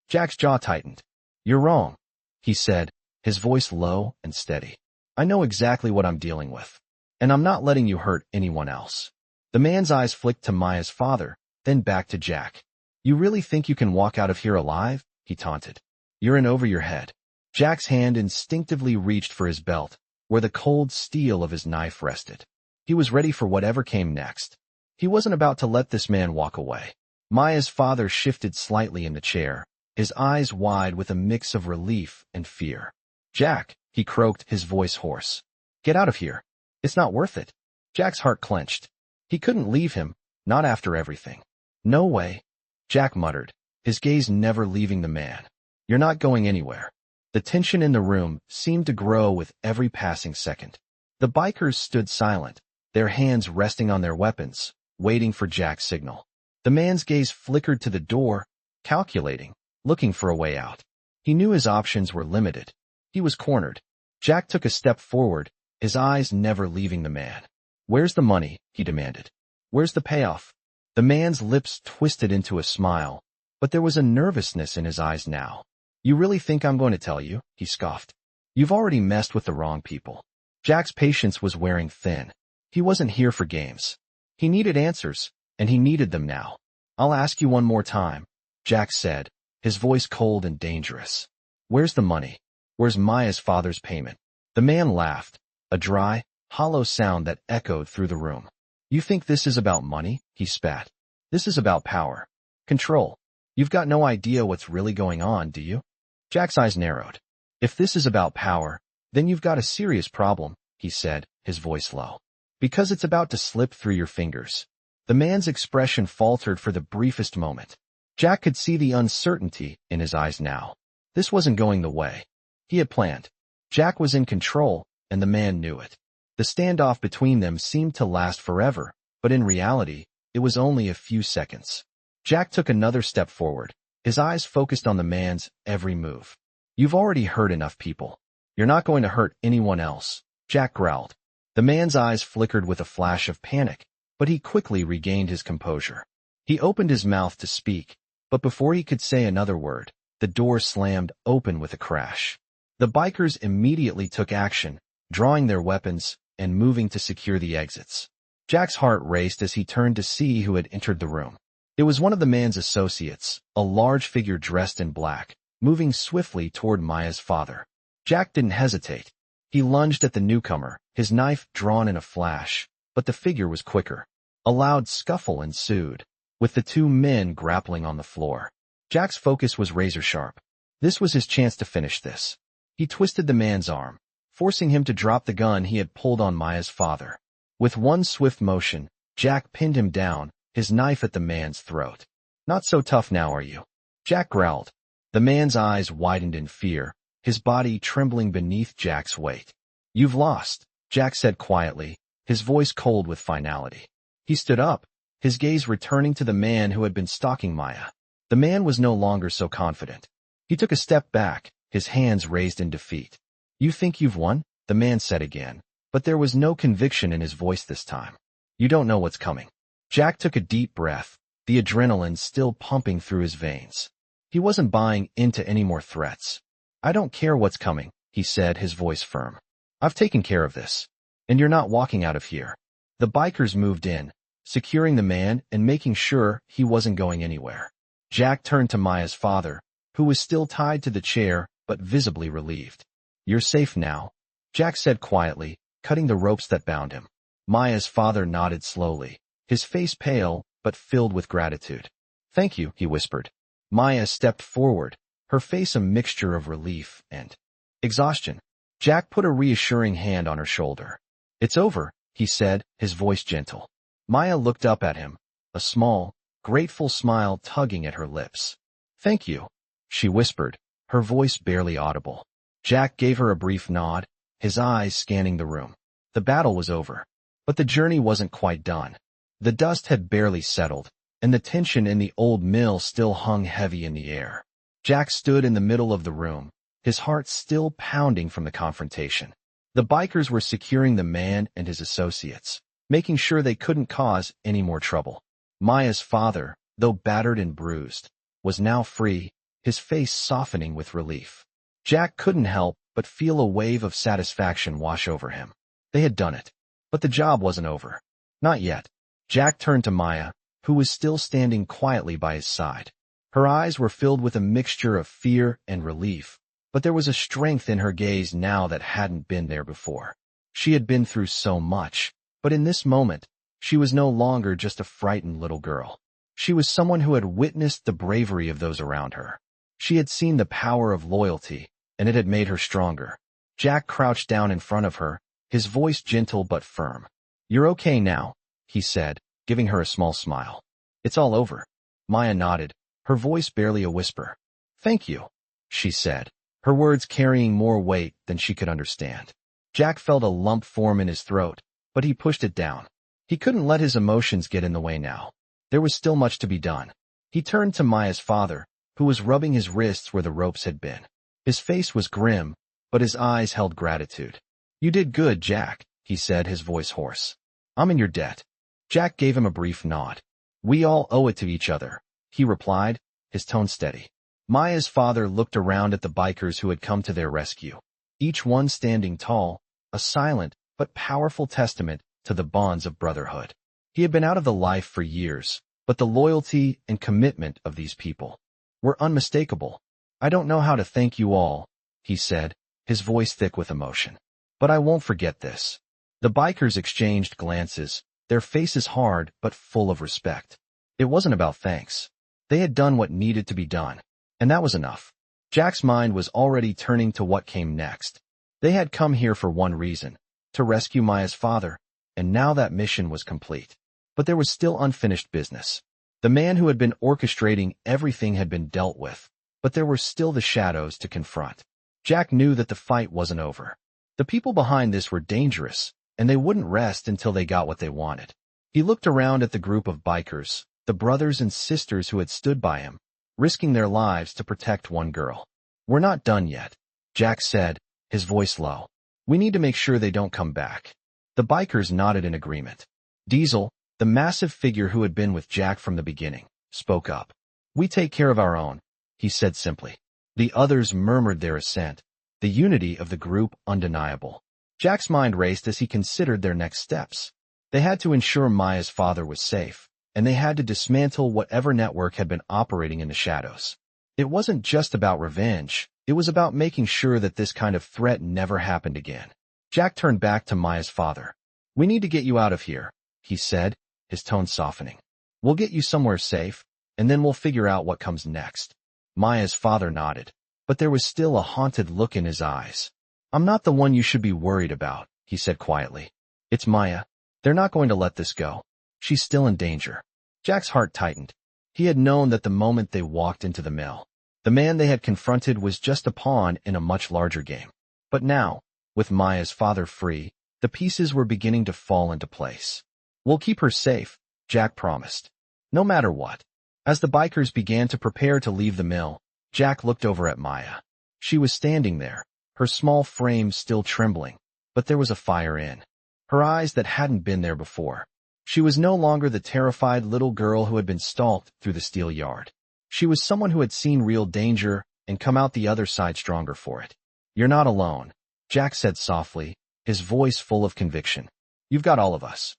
Jack's jaw tightened. "You're wrong," he said, his voice low and steady. "I know exactly what I'm dealing with, and I'm not letting you hurt anyone else." The man's eyes flicked to Maya's father, then back to Jack. "You really think you can walk out of here alive?" he taunted. "You're in over your head." Jack's hand instinctively reached for his belt, where the cold steel of his knife rested. He was ready for whatever came next. He wasn't about to let this man walk away. Maya's father shifted slightly in the chair, his eyes wide with a mix of relief and fear. "Jack," he croaked, his voice hoarse. "Get out of here." It's not worth it. Jack's heart clenched. He couldn't leave him, not after everything. No way, Jack muttered, his gaze never leaving the man. You're not going anywhere. The tension in the room seemed to grow with every passing second. The bikers stood silent, their hands resting on their weapons, waiting for Jack's signal. The man's gaze flickered to the door, calculating, looking for a way out. He knew his options were limited. He was cornered. Jack took a step forward, his eyes never leaving the man. Where's the money? He demanded. Where's the payoff? The man's lips twisted into a smile, but there was a nervousness in his eyes now. You really think I'm going to tell you? He scoffed. You've already messed with the wrong people. Jack's patience was wearing thin. He wasn't here for games. He needed answers, and he needed them now. I'll ask you one more time, Jack said, his voice cold and dangerous. Where's the money? Where's Maya's father's payment? The man laughed, a dry, hollow sound that echoed through the room. You think this is about money? He spat. This is about power. Control. You've got no idea what's really going on, do you? Jack's eyes narrowed. If this is about power, then you've got a serious problem, he said, his voice low. Because it's about to slip through your fingers. The man's expression faltered for the briefest moment. Jack could see the uncertainty in his eyes now. This wasn't going the way he had planned. Jack was in control, and the man knew it. The standoff between them seemed to last forever, but in reality, it was only a few seconds. Jack took another step forward, his eyes focused on the man's every move. You've already hurt enough people. You're not going to hurt anyone else, Jack growled. The man's eyes flickered with a flash of panic, but he quickly regained his composure. He opened his mouth to speak, but before he could say another word, the door slammed open with a crash. The bikers immediately took action, drawing their weapons and moving to secure the exits. Jack's heart raced as he turned to see who had entered the room. It was one of the man's associates, a large figure dressed in black, moving swiftly toward Maya's father. Jack didn't hesitate. He lunged at the newcomer, his knife drawn in a flash, but the figure was quicker. A loud scuffle ensued, with the two men grappling on the floor. Jack's focus was razor-sharp. This was his chance to finish this. He twisted the man's arm, forcing him to drop the gun he had pulled on Maya's father. With one swift motion, Jack pinned him down, his knife at the man's throat. Not so tough now, are you? Jack growled. The man's eyes widened in fear, his body trembling beneath Jack's weight. You've lost, Jack said quietly, his voice cold with finality. He stood up, his gaze returning to the man who had been stalking Maya. The man was no longer so confident. He took a step back, his hands raised in defeat. You think you've won? The man said again, but there was no conviction in his voice this time. You don't know what's coming. Jack took a deep breath, the adrenaline still pumping through his veins. He wasn't buying into any more threats. I don't care what's coming, he said, his voice firm. I've taken care of this. And you're not walking out of here. The bikers moved in, securing the man and making sure he wasn't going anywhere. Jack turned to Maya's father, who was still tied to the chair but visibly relieved. You're safe now, Jack said quietly, cutting the ropes that bound him. Maya's father nodded slowly, his face pale but filled with gratitude. Thank you, he whispered. Maya stepped forward, her face a mixture of relief and exhaustion. Jack put a reassuring hand on her shoulder. It's over, he said, his voice gentle. Maya looked up at him, a small, grateful smile tugging at her lips. Thank you, she whispered, her voice barely audible. Jack gave her a brief nod, his eyes scanning the room. The battle was over, but the journey wasn't quite done. The dust had barely settled, and the tension in the old mill still hung heavy in the air. Jack stood in the middle of the room, his heart still pounding from the confrontation. The bikers were securing the man and his associates, making sure they couldn't cause any more trouble. Maya's father, though battered and bruised, was now free, his face softening with relief. Jack couldn't help but feel a wave of satisfaction wash over him. They had done it. But the job wasn't over. Not yet. Jack turned to Maya, who was still standing quietly by his side. Her eyes were filled with a mixture of fear and relief, but there was a strength in her gaze now that hadn't been there before. She had been through so much, but in this moment, she was no longer just a frightened little girl. She was someone who had witnessed the bravery of those around her. She had seen the power of loyalty, and it had made her stronger. Jack crouched down in front of her, his voice gentle but firm. "You're okay now," he said, giving her a small smile. "It's all over." Maya nodded, her voice barely a whisper. "Thank you," she said, her words carrying more weight than she could understand. Jack felt a lump form in his throat, but he pushed it down. He couldn't let his emotions get in the way now. There was still much to be done. He turned to Maya's father, who was rubbing his wrists where the ropes had been. His face was grim, but his eyes held gratitude. "You did good, Jack," he said, his voice hoarse. "I'm in your debt." Jack gave him a brief nod. "We all owe it to each other," he replied, his tone steady. Maya's father looked around at the bikers who had come to their rescue, each one standing tall, a silent but powerful testament to the bonds of brotherhood. He had been out of the life for years, but the loyalty and commitment of these people were unmistakable. "I don't know how to thank you all," he said, his voice thick with emotion. "But I won't forget this." The bikers exchanged glances, their faces hard but full of respect. It wasn't about thanks. They had done what needed to be done, and that was enough. Jack's mind was already turning to what came next. They had come here for one reason, to rescue Maya's father, and now that mission was complete. But there was still unfinished business. The man who had been orchestrating everything had been dealt with, but there were still the shadows to confront. Jack knew that the fight wasn't over. The people behind this were dangerous, and they wouldn't rest until they got what they wanted. He looked around at the group of bikers, the brothers and sisters who had stood by him, risking their lives to protect one girl. "We're not done yet," Jack said, his voice low. "We need to make sure they don't come back." The bikers nodded in agreement. Diesel, the massive figure who had been with Jack from the beginning, spoke up. "We take care of our own," he said simply. The others murmured their assent, the unity of the group undeniable. Jack's mind raced as he considered their next steps. They had to ensure Maya's father was safe, and they had to dismantle whatever network had been operating in the shadows. It wasn't just about revenge, it was about making sure that this kind of threat never happened again. Jack turned back to Maya's father. "We need to get you out of here," he said, his tone softening. "We'll get you somewhere safe, and then we'll figure out what comes next." Maya's father nodded, but there was still a haunted look in his eyes. "I'm not the one you should be worried about," he said quietly. "It's Maya. They're not going to let this go. She's still in danger." Jack's heart tightened. He had known that the moment they walked into the mill, the man they had confronted was just a pawn in a much larger game. But now, with Maya's father free, the pieces were beginning to fall into place. "We'll keep her safe," Jack promised. "No matter what." As the bikers began to prepare to leave the mill, Jack looked over at Maya. She was standing there, her small frame still trembling, but there was a fire in her eyes that hadn't been there before. She was no longer the terrified little girl who had been stalked through the steel yard. She was someone who had seen real danger and come out the other side stronger for it. "You're not alone," Jack said softly, his voice full of conviction. "You've got all of us."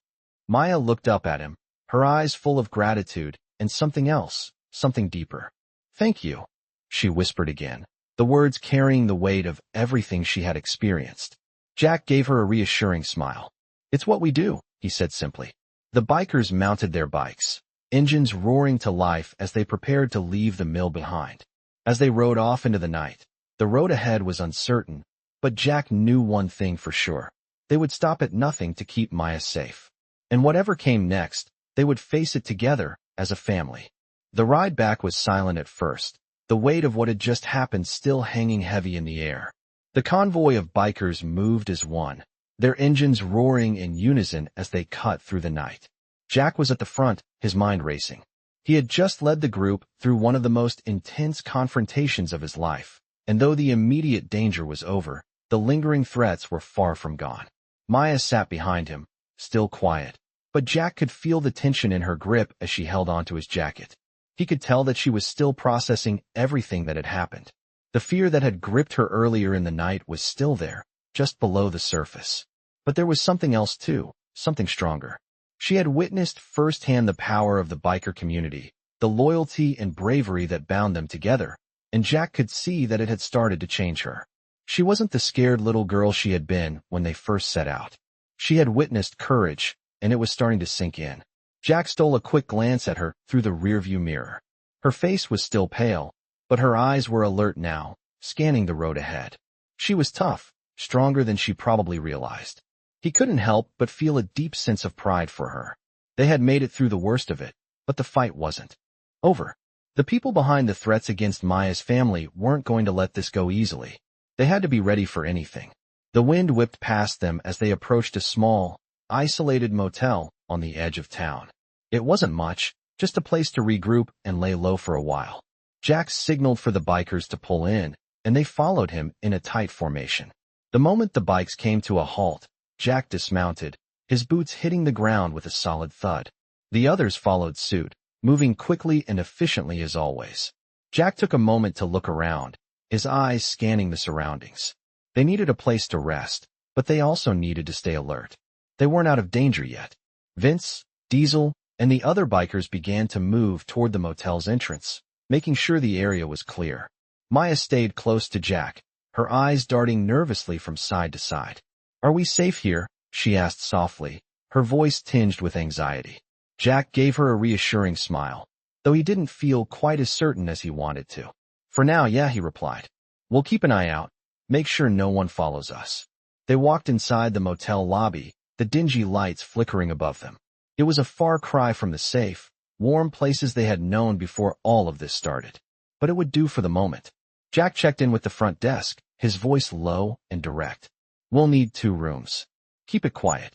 Maya looked up at him, her eyes full of gratitude and something else, something deeper. "Thank you," she whispered again, the words carrying the weight of everything she had experienced. Jack gave her a reassuring smile. "It's what we do," he said simply. The bikers mounted their bikes, engines roaring to life as they prepared to leave the mill behind. As they rode off into the night, the road ahead was uncertain, but Jack knew one thing for sure. They would stop at nothing to keep Maya safe. And whatever came next, they would face it together as a family. The ride back was silent at first, the weight of what had just happened still hanging heavy in the air. The convoy of bikers moved as one, their engines roaring in unison as they cut through the night. Jack was at the front, his mind racing. He had just led the group through one of the most intense confrontations of his life, and though the immediate danger was over, the lingering threats were far from gone. Maya sat behind him, still quiet, but Jack could feel the tension in her grip as she held onto his jacket. He could tell that she was still processing everything that had happened. The fear that had gripped her earlier in the night was still there, just below the surface. But there was something else too, something stronger. She had witnessed firsthand the power of the biker community, the loyalty and bravery that bound them together, and Jack could see that it had started to change her. She wasn't the scared little girl she had been when they first set out. She had witnessed courage, and it was starting to sink in. Jack stole a quick glance at her through the rearview mirror. Her face was still pale, but her eyes were alert now, scanning the road ahead. She was tough, stronger than she probably realized. He couldn't help but feel a deep sense of pride for her. They had made it through the worst of it, but the fight wasn't over. The people behind the threats against Maya's family weren't going to let this go easily. They had to be ready for anything. The wind whipped past them as they approached a small, isolated motel on the edge of town. It wasn't much, just a place to regroup and lay low for a while. Jack signaled for the bikers to pull in, and they followed him in a tight formation. The moment the bikes came to a halt, Jack dismounted, his boots hitting the ground with a solid thud. The others followed suit, moving quickly and efficiently as always. Jack took a moment to look around, his eyes scanning the surroundings. They needed a place to rest, but they also needed to stay alert. They weren't out of danger yet. Vince, Diesel, and the other bikers began to move toward the motel's entrance, making sure the area was clear. Maya stayed close to Jack, her eyes darting nervously from side to side. "Are we safe here?" she asked softly, her voice tinged with anxiety. Jack gave her a reassuring smile, though he didn't feel quite as certain as he wanted to. "For now, yeah," he replied. "We'll keep an eye out, make sure no one follows us." They walked inside the motel lobby, the dingy lights flickering above them. It was a far cry from the safe, warm places they had known before all of this started. But it would do for the moment. Jack checked in with the front desk, his voice low and direct. "We'll need 2 rooms. Keep it quiet."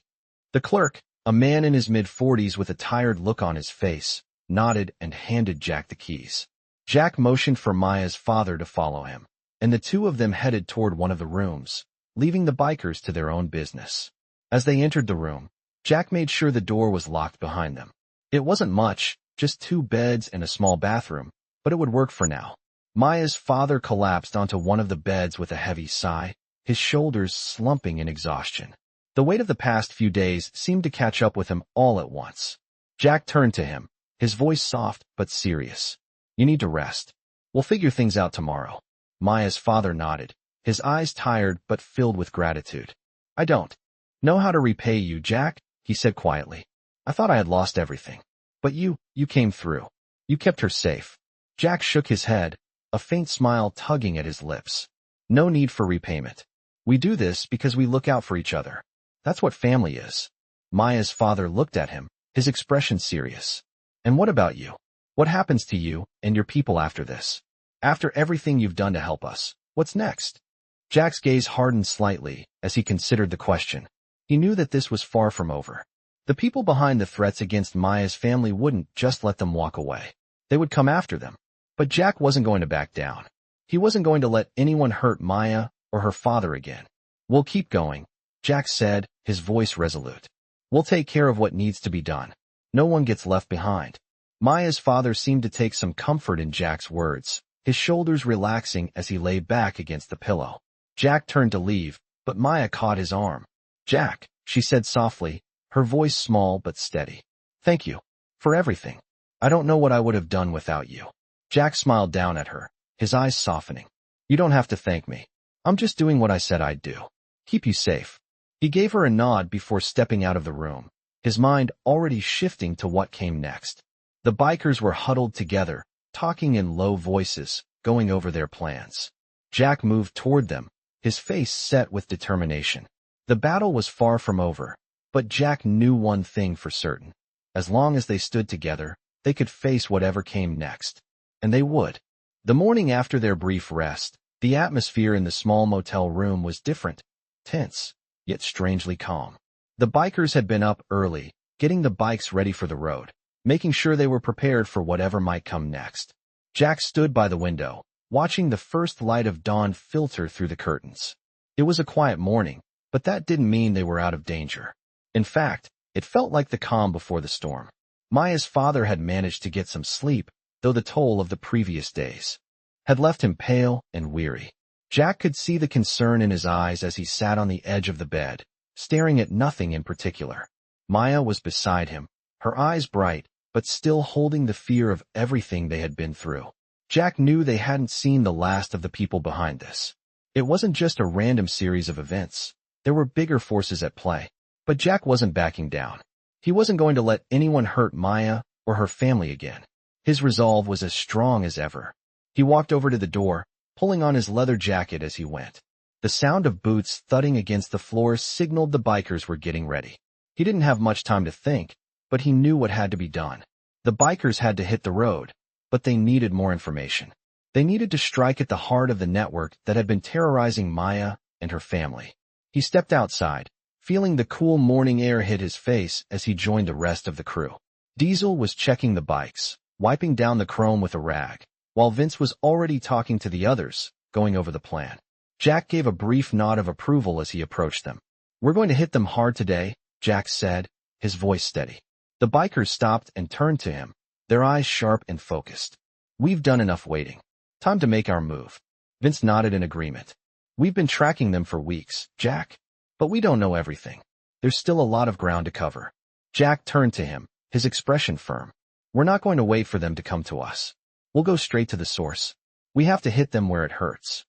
The clerk, a man in his mid-40s with a tired look on his face, nodded and handed Jack the keys. Jack motioned for Maya's father to follow him, and the two of them headed toward one of the rooms, leaving the bikers to their own business. As they entered the room, Jack made sure the door was locked behind them. It wasn't much, just 2 beds and a small bathroom, but it would work for now. Maya's father collapsed onto one of the beds with a heavy sigh, his shoulders slumping in exhaustion. The weight of the past few days seemed to catch up with him all at once. Jack turned to him, his voice soft but serious. "You need to rest. We'll figure things out tomorrow." Maya's father nodded, his eyes tired but filled with gratitude. "I don't know how to repay you, Jack," he said quietly. "I thought I had lost everything. But you came through. You kept her safe." Jack shook his head, a faint smile tugging at his lips. "No need for repayment. We do this because we look out for each other. That's what family is." Maya's father looked at him, his expression serious. "And what about you? What happens to you and your people after this? After everything you've done to help us, what's next?" Jack's gaze hardened slightly as he considered the question. He knew that this was far from over. The people behind the threats against Maya's family wouldn't just let them walk away. They would come after them. But Jack wasn't going to back down. He wasn't going to let anyone hurt Maya or her father again. "We'll keep going," Jack said, his voice resolute. "We'll take care of what needs to be done. No one gets left behind." Maya's father seemed to take some comfort in Jack's words, his shoulders relaxing as he lay back against the pillow. Jack turned to leave, but Maya caught his arm. "Jack," she said softly, her voice small but steady. "Thank you for everything. I don't know what I would have done without you." Jack smiled down at her, his eyes softening. "You don't have to thank me. I'm just doing what I said I'd do. Keep you safe." He gave her a nod before stepping out of the room, his mind already shifting to what came next. The bikers were huddled together, talking in low voices, going over their plans. Jack moved toward them, his face set with determination. The battle was far from over, but Jack knew one thing for certain. As long as they stood together, they could face whatever came next. And they would. The morning after their brief rest, the atmosphere in the small motel room was different, tense, yet strangely calm. The bikers had been up early, getting the bikes ready for the road, making sure they were prepared for whatever might come next. Jack stood by the window, watching the first light of dawn filter through the curtains. It was a quiet morning, but that didn't mean they were out of danger. In fact, it felt like the calm before the storm. Maya's father had managed to get some sleep, though the toll of the previous days had left him pale and weary. Jack could see the concern in his eyes as he sat on the edge of the bed, staring at nothing in particular. Maya was beside him, her eyes bright, but still holding the fear of everything they had been through. Jack knew they hadn't seen the last of the people behind this. It wasn't just a random series of events. There were bigger forces at play. But Jack wasn't backing down. He wasn't going to let anyone hurt Maya or her family again. His resolve was as strong as ever. He walked over to the door, pulling on his leather jacket as he went. The sound of boots thudding against the floor signaled the bikers were getting ready. He didn't have much time to think, but he knew what had to be done. The bikers had to hit the road, but they needed more information. They needed to strike at the heart of the network that had been terrorizing Maya and her family. He stepped outside, feeling the cool morning air hit his face as he joined the rest of the crew. Diesel was checking the bikes, wiping down the chrome with a rag, while Vince was already talking to the others, going over the plan. Jack gave a brief nod of approval as he approached them. "We're going to hit them hard today," Jack said, his voice steady. The bikers stopped and turned to him, their eyes sharp and focused. "We've done enough waiting. Time to make our move." Vince nodded in agreement. "We've been tracking them for weeks, Jack. But we don't know everything. There's still a lot of ground to cover." Jack turned to him, his expression firm. "We're not going to wait for them to come to us. We'll go straight to the source. We have to hit them where it hurts."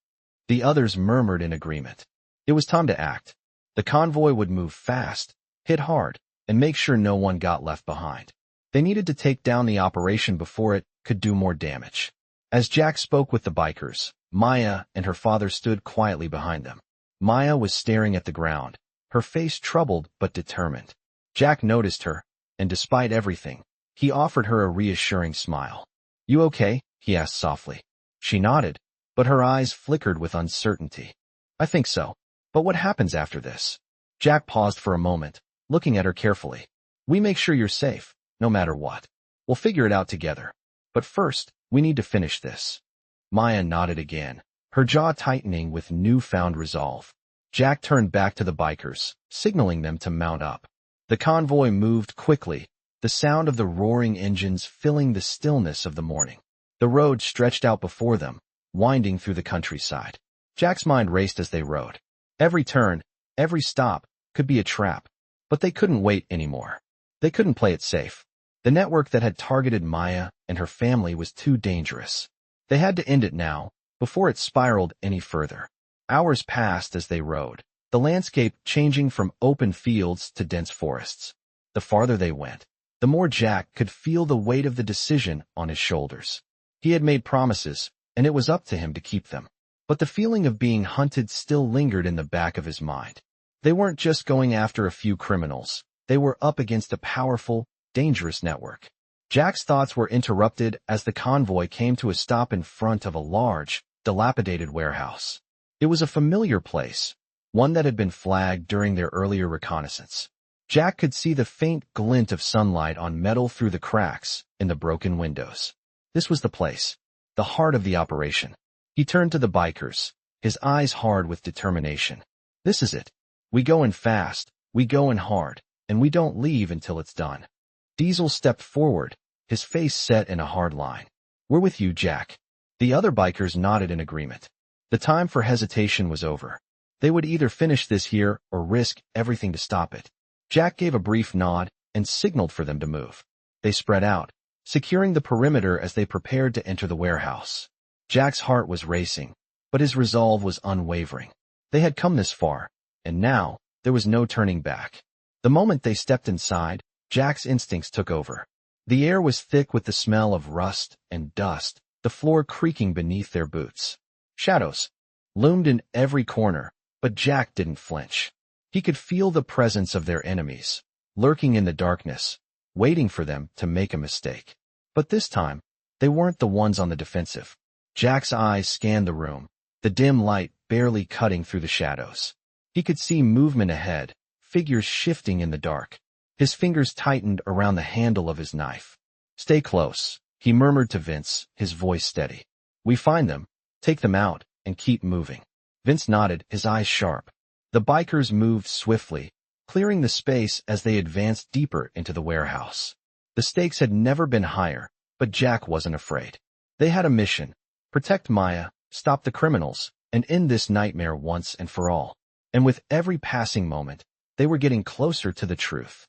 The others murmured in agreement. It was time to act. The convoy would move fast, hit hard, and make sure no one got left behind. They needed to take down the operation before it could do more damage. As Jack spoke with the bikers, Maya and her father stood quietly behind them. Maya was staring at the ground, her face troubled but determined. Jack noticed her, and despite everything, he offered her a reassuring smile. "You okay?" he asked softly. She nodded, but her eyes flickered with uncertainty. "I think so. But what happens after this?" Jack paused for a moment, looking at her carefully. "We make sure you're safe, no matter what. We'll figure it out together. But first, we need to finish this." Maya nodded again, her jaw tightening with newfound resolve. Jack turned back to the bikers, signaling them to mount up. The convoy moved quickly, the sound of the roaring engines filling the stillness of the morning. The road stretched out before them, winding through the countryside. Jack's mind raced as they rode. Every turn, every stop, could be a trap. But they couldn't wait anymore. They couldn't play it safe. The network that had targeted Maya and her family was too dangerous. They had to end it now, before it spiraled any further. Hours passed as they rode, the landscape changing from open fields to dense forests. The farther they went, the more Jack could feel the weight of the decision on his shoulders. He had made promises, and it was up to him to keep them. But the feeling of being hunted still lingered in the back of his mind. They weren't just going after a few criminals. They were up against a powerful, dangerous network. Jack's thoughts were interrupted as the convoy came to a stop in front of a large, dilapidated warehouse. It was a familiar place, one that had been flagged during their earlier reconnaissance. Jack could see the faint glint of sunlight on metal through the cracks in the broken windows. This was the place, the heart of the operation. He turned to the bikers, his eyes hard with determination. "This is it. We go in fast, we go in hard, and we don't leave until it's done." Diesel stepped forward, his face set in a hard line. "We're with you, Jack." The other bikers nodded in agreement. The time for hesitation was over. They would either finish this here or risk everything to stop it. Jack gave a brief nod and signaled for them to move. They spread out, securing the perimeter as they prepared to enter the warehouse. Jack's heart was racing, but his resolve was unwavering. They had come this far, and now there was no turning back. The moment they stepped inside, Jack's instincts took over. The air was thick with the smell of rust and dust, the floor creaking beneath their boots. Shadows loomed in every corner, but Jack didn't flinch. He could feel the presence of their enemies, lurking in the darkness, waiting for them to make a mistake. But this time, they weren't the ones on the defensive. Jack's eyes scanned the room, the dim light barely cutting through the shadows. He could see movement ahead, figures shifting in the dark. His fingers tightened around the handle of his knife. "Stay close," he murmured to Vince, his voice steady. "We find them, take them out, and keep moving." Vince nodded, his eyes sharp. The bikers moved swiftly, clearing the space as they advanced deeper into the warehouse. The stakes had never been higher, but Jack wasn't afraid. They had a mission: protect Maya, stop the criminals, and end this nightmare once and for all. And with every passing moment, they were getting closer to the truth.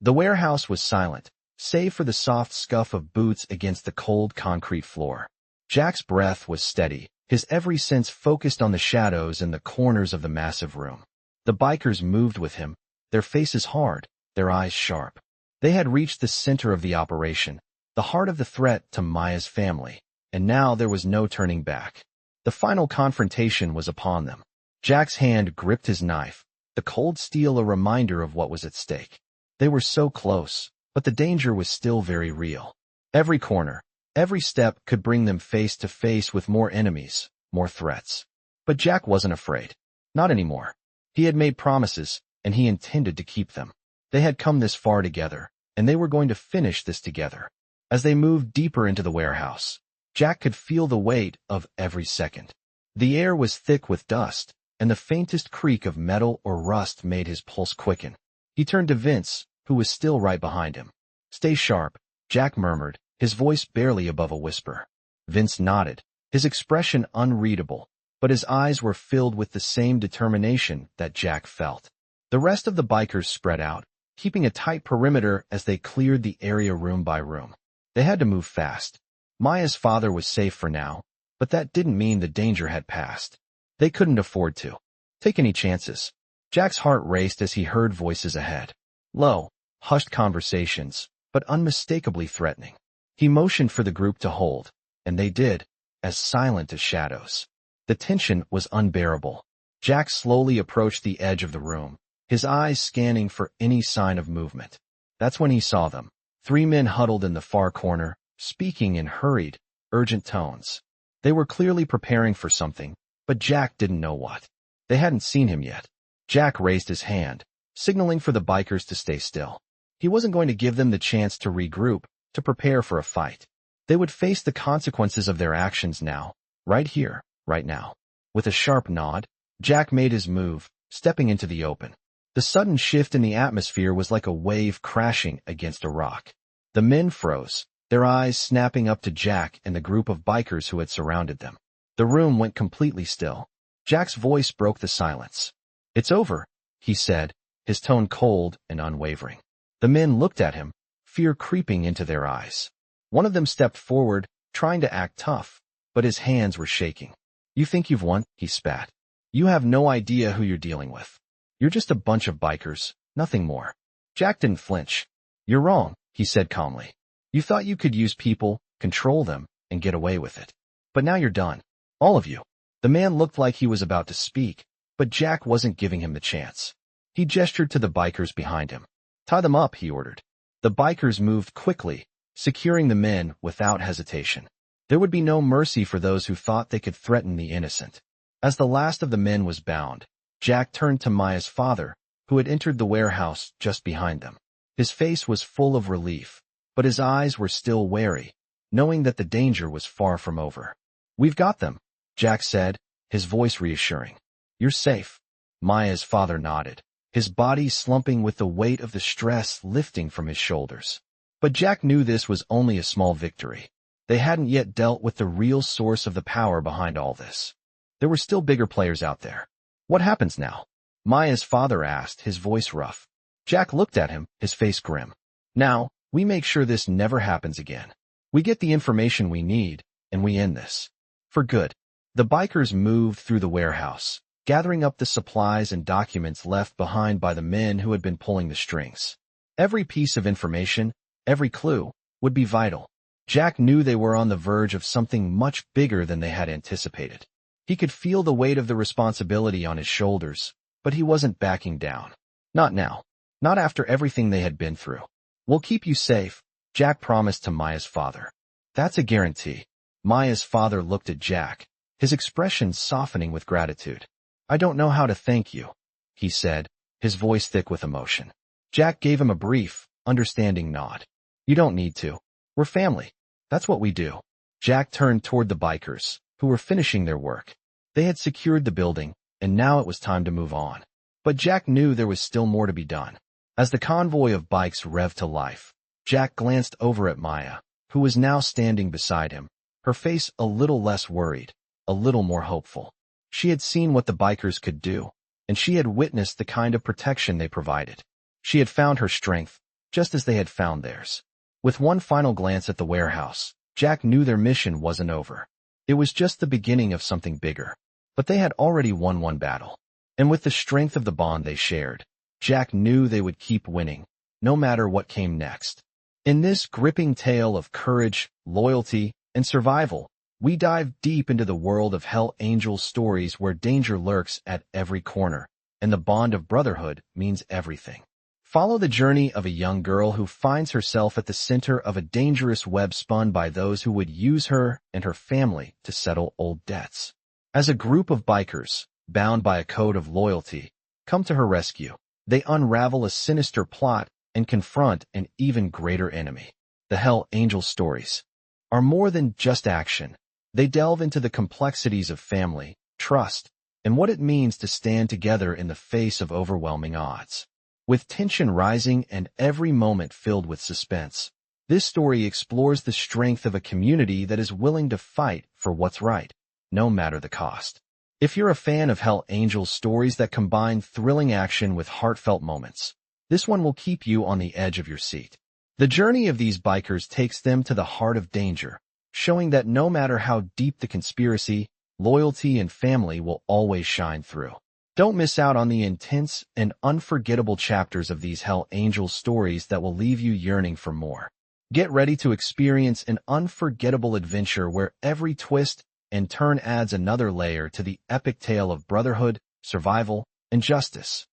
The warehouse was silent, save for the soft scuff of boots against the cold concrete floor. Jack's breath was steady, his every sense focused on the shadows in the corners of the massive room. The bikers moved with him, their faces hard, their eyes sharp. They had reached the center of the operation, the heart of the threat to Maya's family, and now there was no turning back. The final confrontation was upon them. Jack's hand gripped his knife, the cold steel a reminder of what was at stake. They were so close, but the danger was still very real. Every corner, every step could bring them face to face with more enemies, more threats. But Jack wasn't afraid. Not anymore. He had made promises, and he intended to keep them. They had come this far together, and they were going to finish this together. As they moved deeper into the warehouse, Jack could feel the weight of every second. The air was thick with dust, and the faintest creak of metal or rust made his pulse quicken. He turned to Vince, who was still right behind him. "Stay sharp," Jack murmured, his voice barely above a whisper. Vince nodded, his expression unreadable, but his eyes were filled with the same determination that Jack felt. The rest of the bikers spread out, keeping a tight perimeter as they cleared the area room by room. They had to move fast. Maya's father was safe for now, but that didn't mean the danger had passed. They couldn't afford to take any chances. Jack's heart raced as he heard voices ahead. Low, hushed conversations, but unmistakably threatening. He motioned for the group to hold, and they did, as silent as shadows. The tension was unbearable. Jack slowly approached the edge of the room, his eyes scanning for any sign of movement. That's when he saw them. 3 men huddled in the far corner, speaking in hurried, urgent tones. They were clearly preparing for something, but Jack didn't know what. They hadn't seen him yet. Jack raised his hand, signaling for the bikers to stay still. He wasn't going to give them the chance to regroup, to prepare for a fight. They would face the consequences of their actions now, right here, right now. With a sharp nod, Jack made his move, stepping into the open. The sudden shift in the atmosphere was like a wave crashing against a rock. The men froze, their eyes snapping up to Jack and the group of bikers who had surrounded them. The room went completely still. Jack's voice broke the silence. "It's over," he said, his tone cold and unwavering. The men looked at him, fear creeping into their eyes. One of them stepped forward, trying to act tough, but his hands were shaking. "You think you've won?" he spat. "You have no idea who you're dealing with. You're just a bunch of bikers, nothing more." Jack didn't flinch. "You're wrong," he said calmly. "You thought you could use people, control them, and get away with it. But now you're done. All of you." The man looked like he was about to speak, but Jack wasn't giving him the chance. He gestured to the bikers behind him. "Tie them up," he ordered. The bikers moved quickly, securing the men without hesitation. There would be no mercy for those who thought they could threaten the innocent. As the last of the men was bound, Jack turned to Maya's father, who had entered the warehouse just behind them. His face was full of relief, but his eyes were still wary, knowing that the danger was far from over. "We've got them," Jack said, his voice reassuring. "You're safe." Maya's father nodded, his body slumping with the weight of the stress lifting from his shoulders. But Jack knew this was only a small victory. They hadn't yet dealt with the real source of the power behind all this. There were still bigger players out there. "What happens now?" Maya's father asked, his voice rough. Jack looked at him, his face grim. "Now, we make sure this never happens again. We get the information we need, and we end this. For good." The bikers moved through the warehouse, gathering up the supplies and documents left behind by the men who had been pulling the strings. Every piece of information, every clue, would be vital. Jack knew they were on the verge of something much bigger than they had anticipated. He could feel the weight of the responsibility on his shoulders, but he wasn't backing down. Not now. Not after everything they had been through. "We'll keep you safe," Jack promised to Maya's father. "That's a guarantee." Maya's father looked at Jack, his expression softening with gratitude. "I don't know how to thank you," he said, his voice thick with emotion. Jack gave him a brief, understanding nod. "You don't need to. We're family. That's what we do." Jack turned toward the bikers, who were finishing their work. They had secured the building, and now it was time to move on. But Jack knew there was still more to be done. As the convoy of bikes revved to life, Jack glanced over at Maya, who was now standing beside him, her face a little less worried, a little more hopeful. She had seen what the bikers could do, and she had witnessed the kind of protection they provided. She had found her strength, just as they had found theirs. With one final glance at the warehouse, Jack knew their mission wasn't over. It was just the beginning of something bigger. But they had already won one battle. And with the strength of the bond they shared, Jack knew they would keep winning, no matter what came next. In this gripping tale of courage, loyalty, and survival, We dive deep into the world of Hell Angels stories where danger lurks at every corner, and the bond of brotherhood means everything. Follow the journey of a young girl who finds herself at the center of a dangerous web spun by those who would use her and her family to settle old debts. As a group of bikers, bound by a code of loyalty, come to her rescue. They unravel a sinister plot and confront an even greater enemy. The Hell Angel stories are more than just action. They delve into the complexities of family, trust, and what it means to stand together in the face of overwhelming odds. With tension rising and every moment filled with suspense, this story explores the strength of a community that is willing to fight for what's right, no matter the cost. If you're a fan of Hell Angels stories that combine thrilling action with heartfelt moments, this one will keep you on the edge of your seat. The journey of these bikers takes them to the heart of danger, showing that no matter how deep the conspiracy, loyalty and family will always shine through. Don't miss out on the intense and unforgettable chapters of these Hell Angels stories that will leave you yearning for more. Get ready to experience an unforgettable adventure where every twist and turn adds another layer to the epic tale of brotherhood, survival, and justice.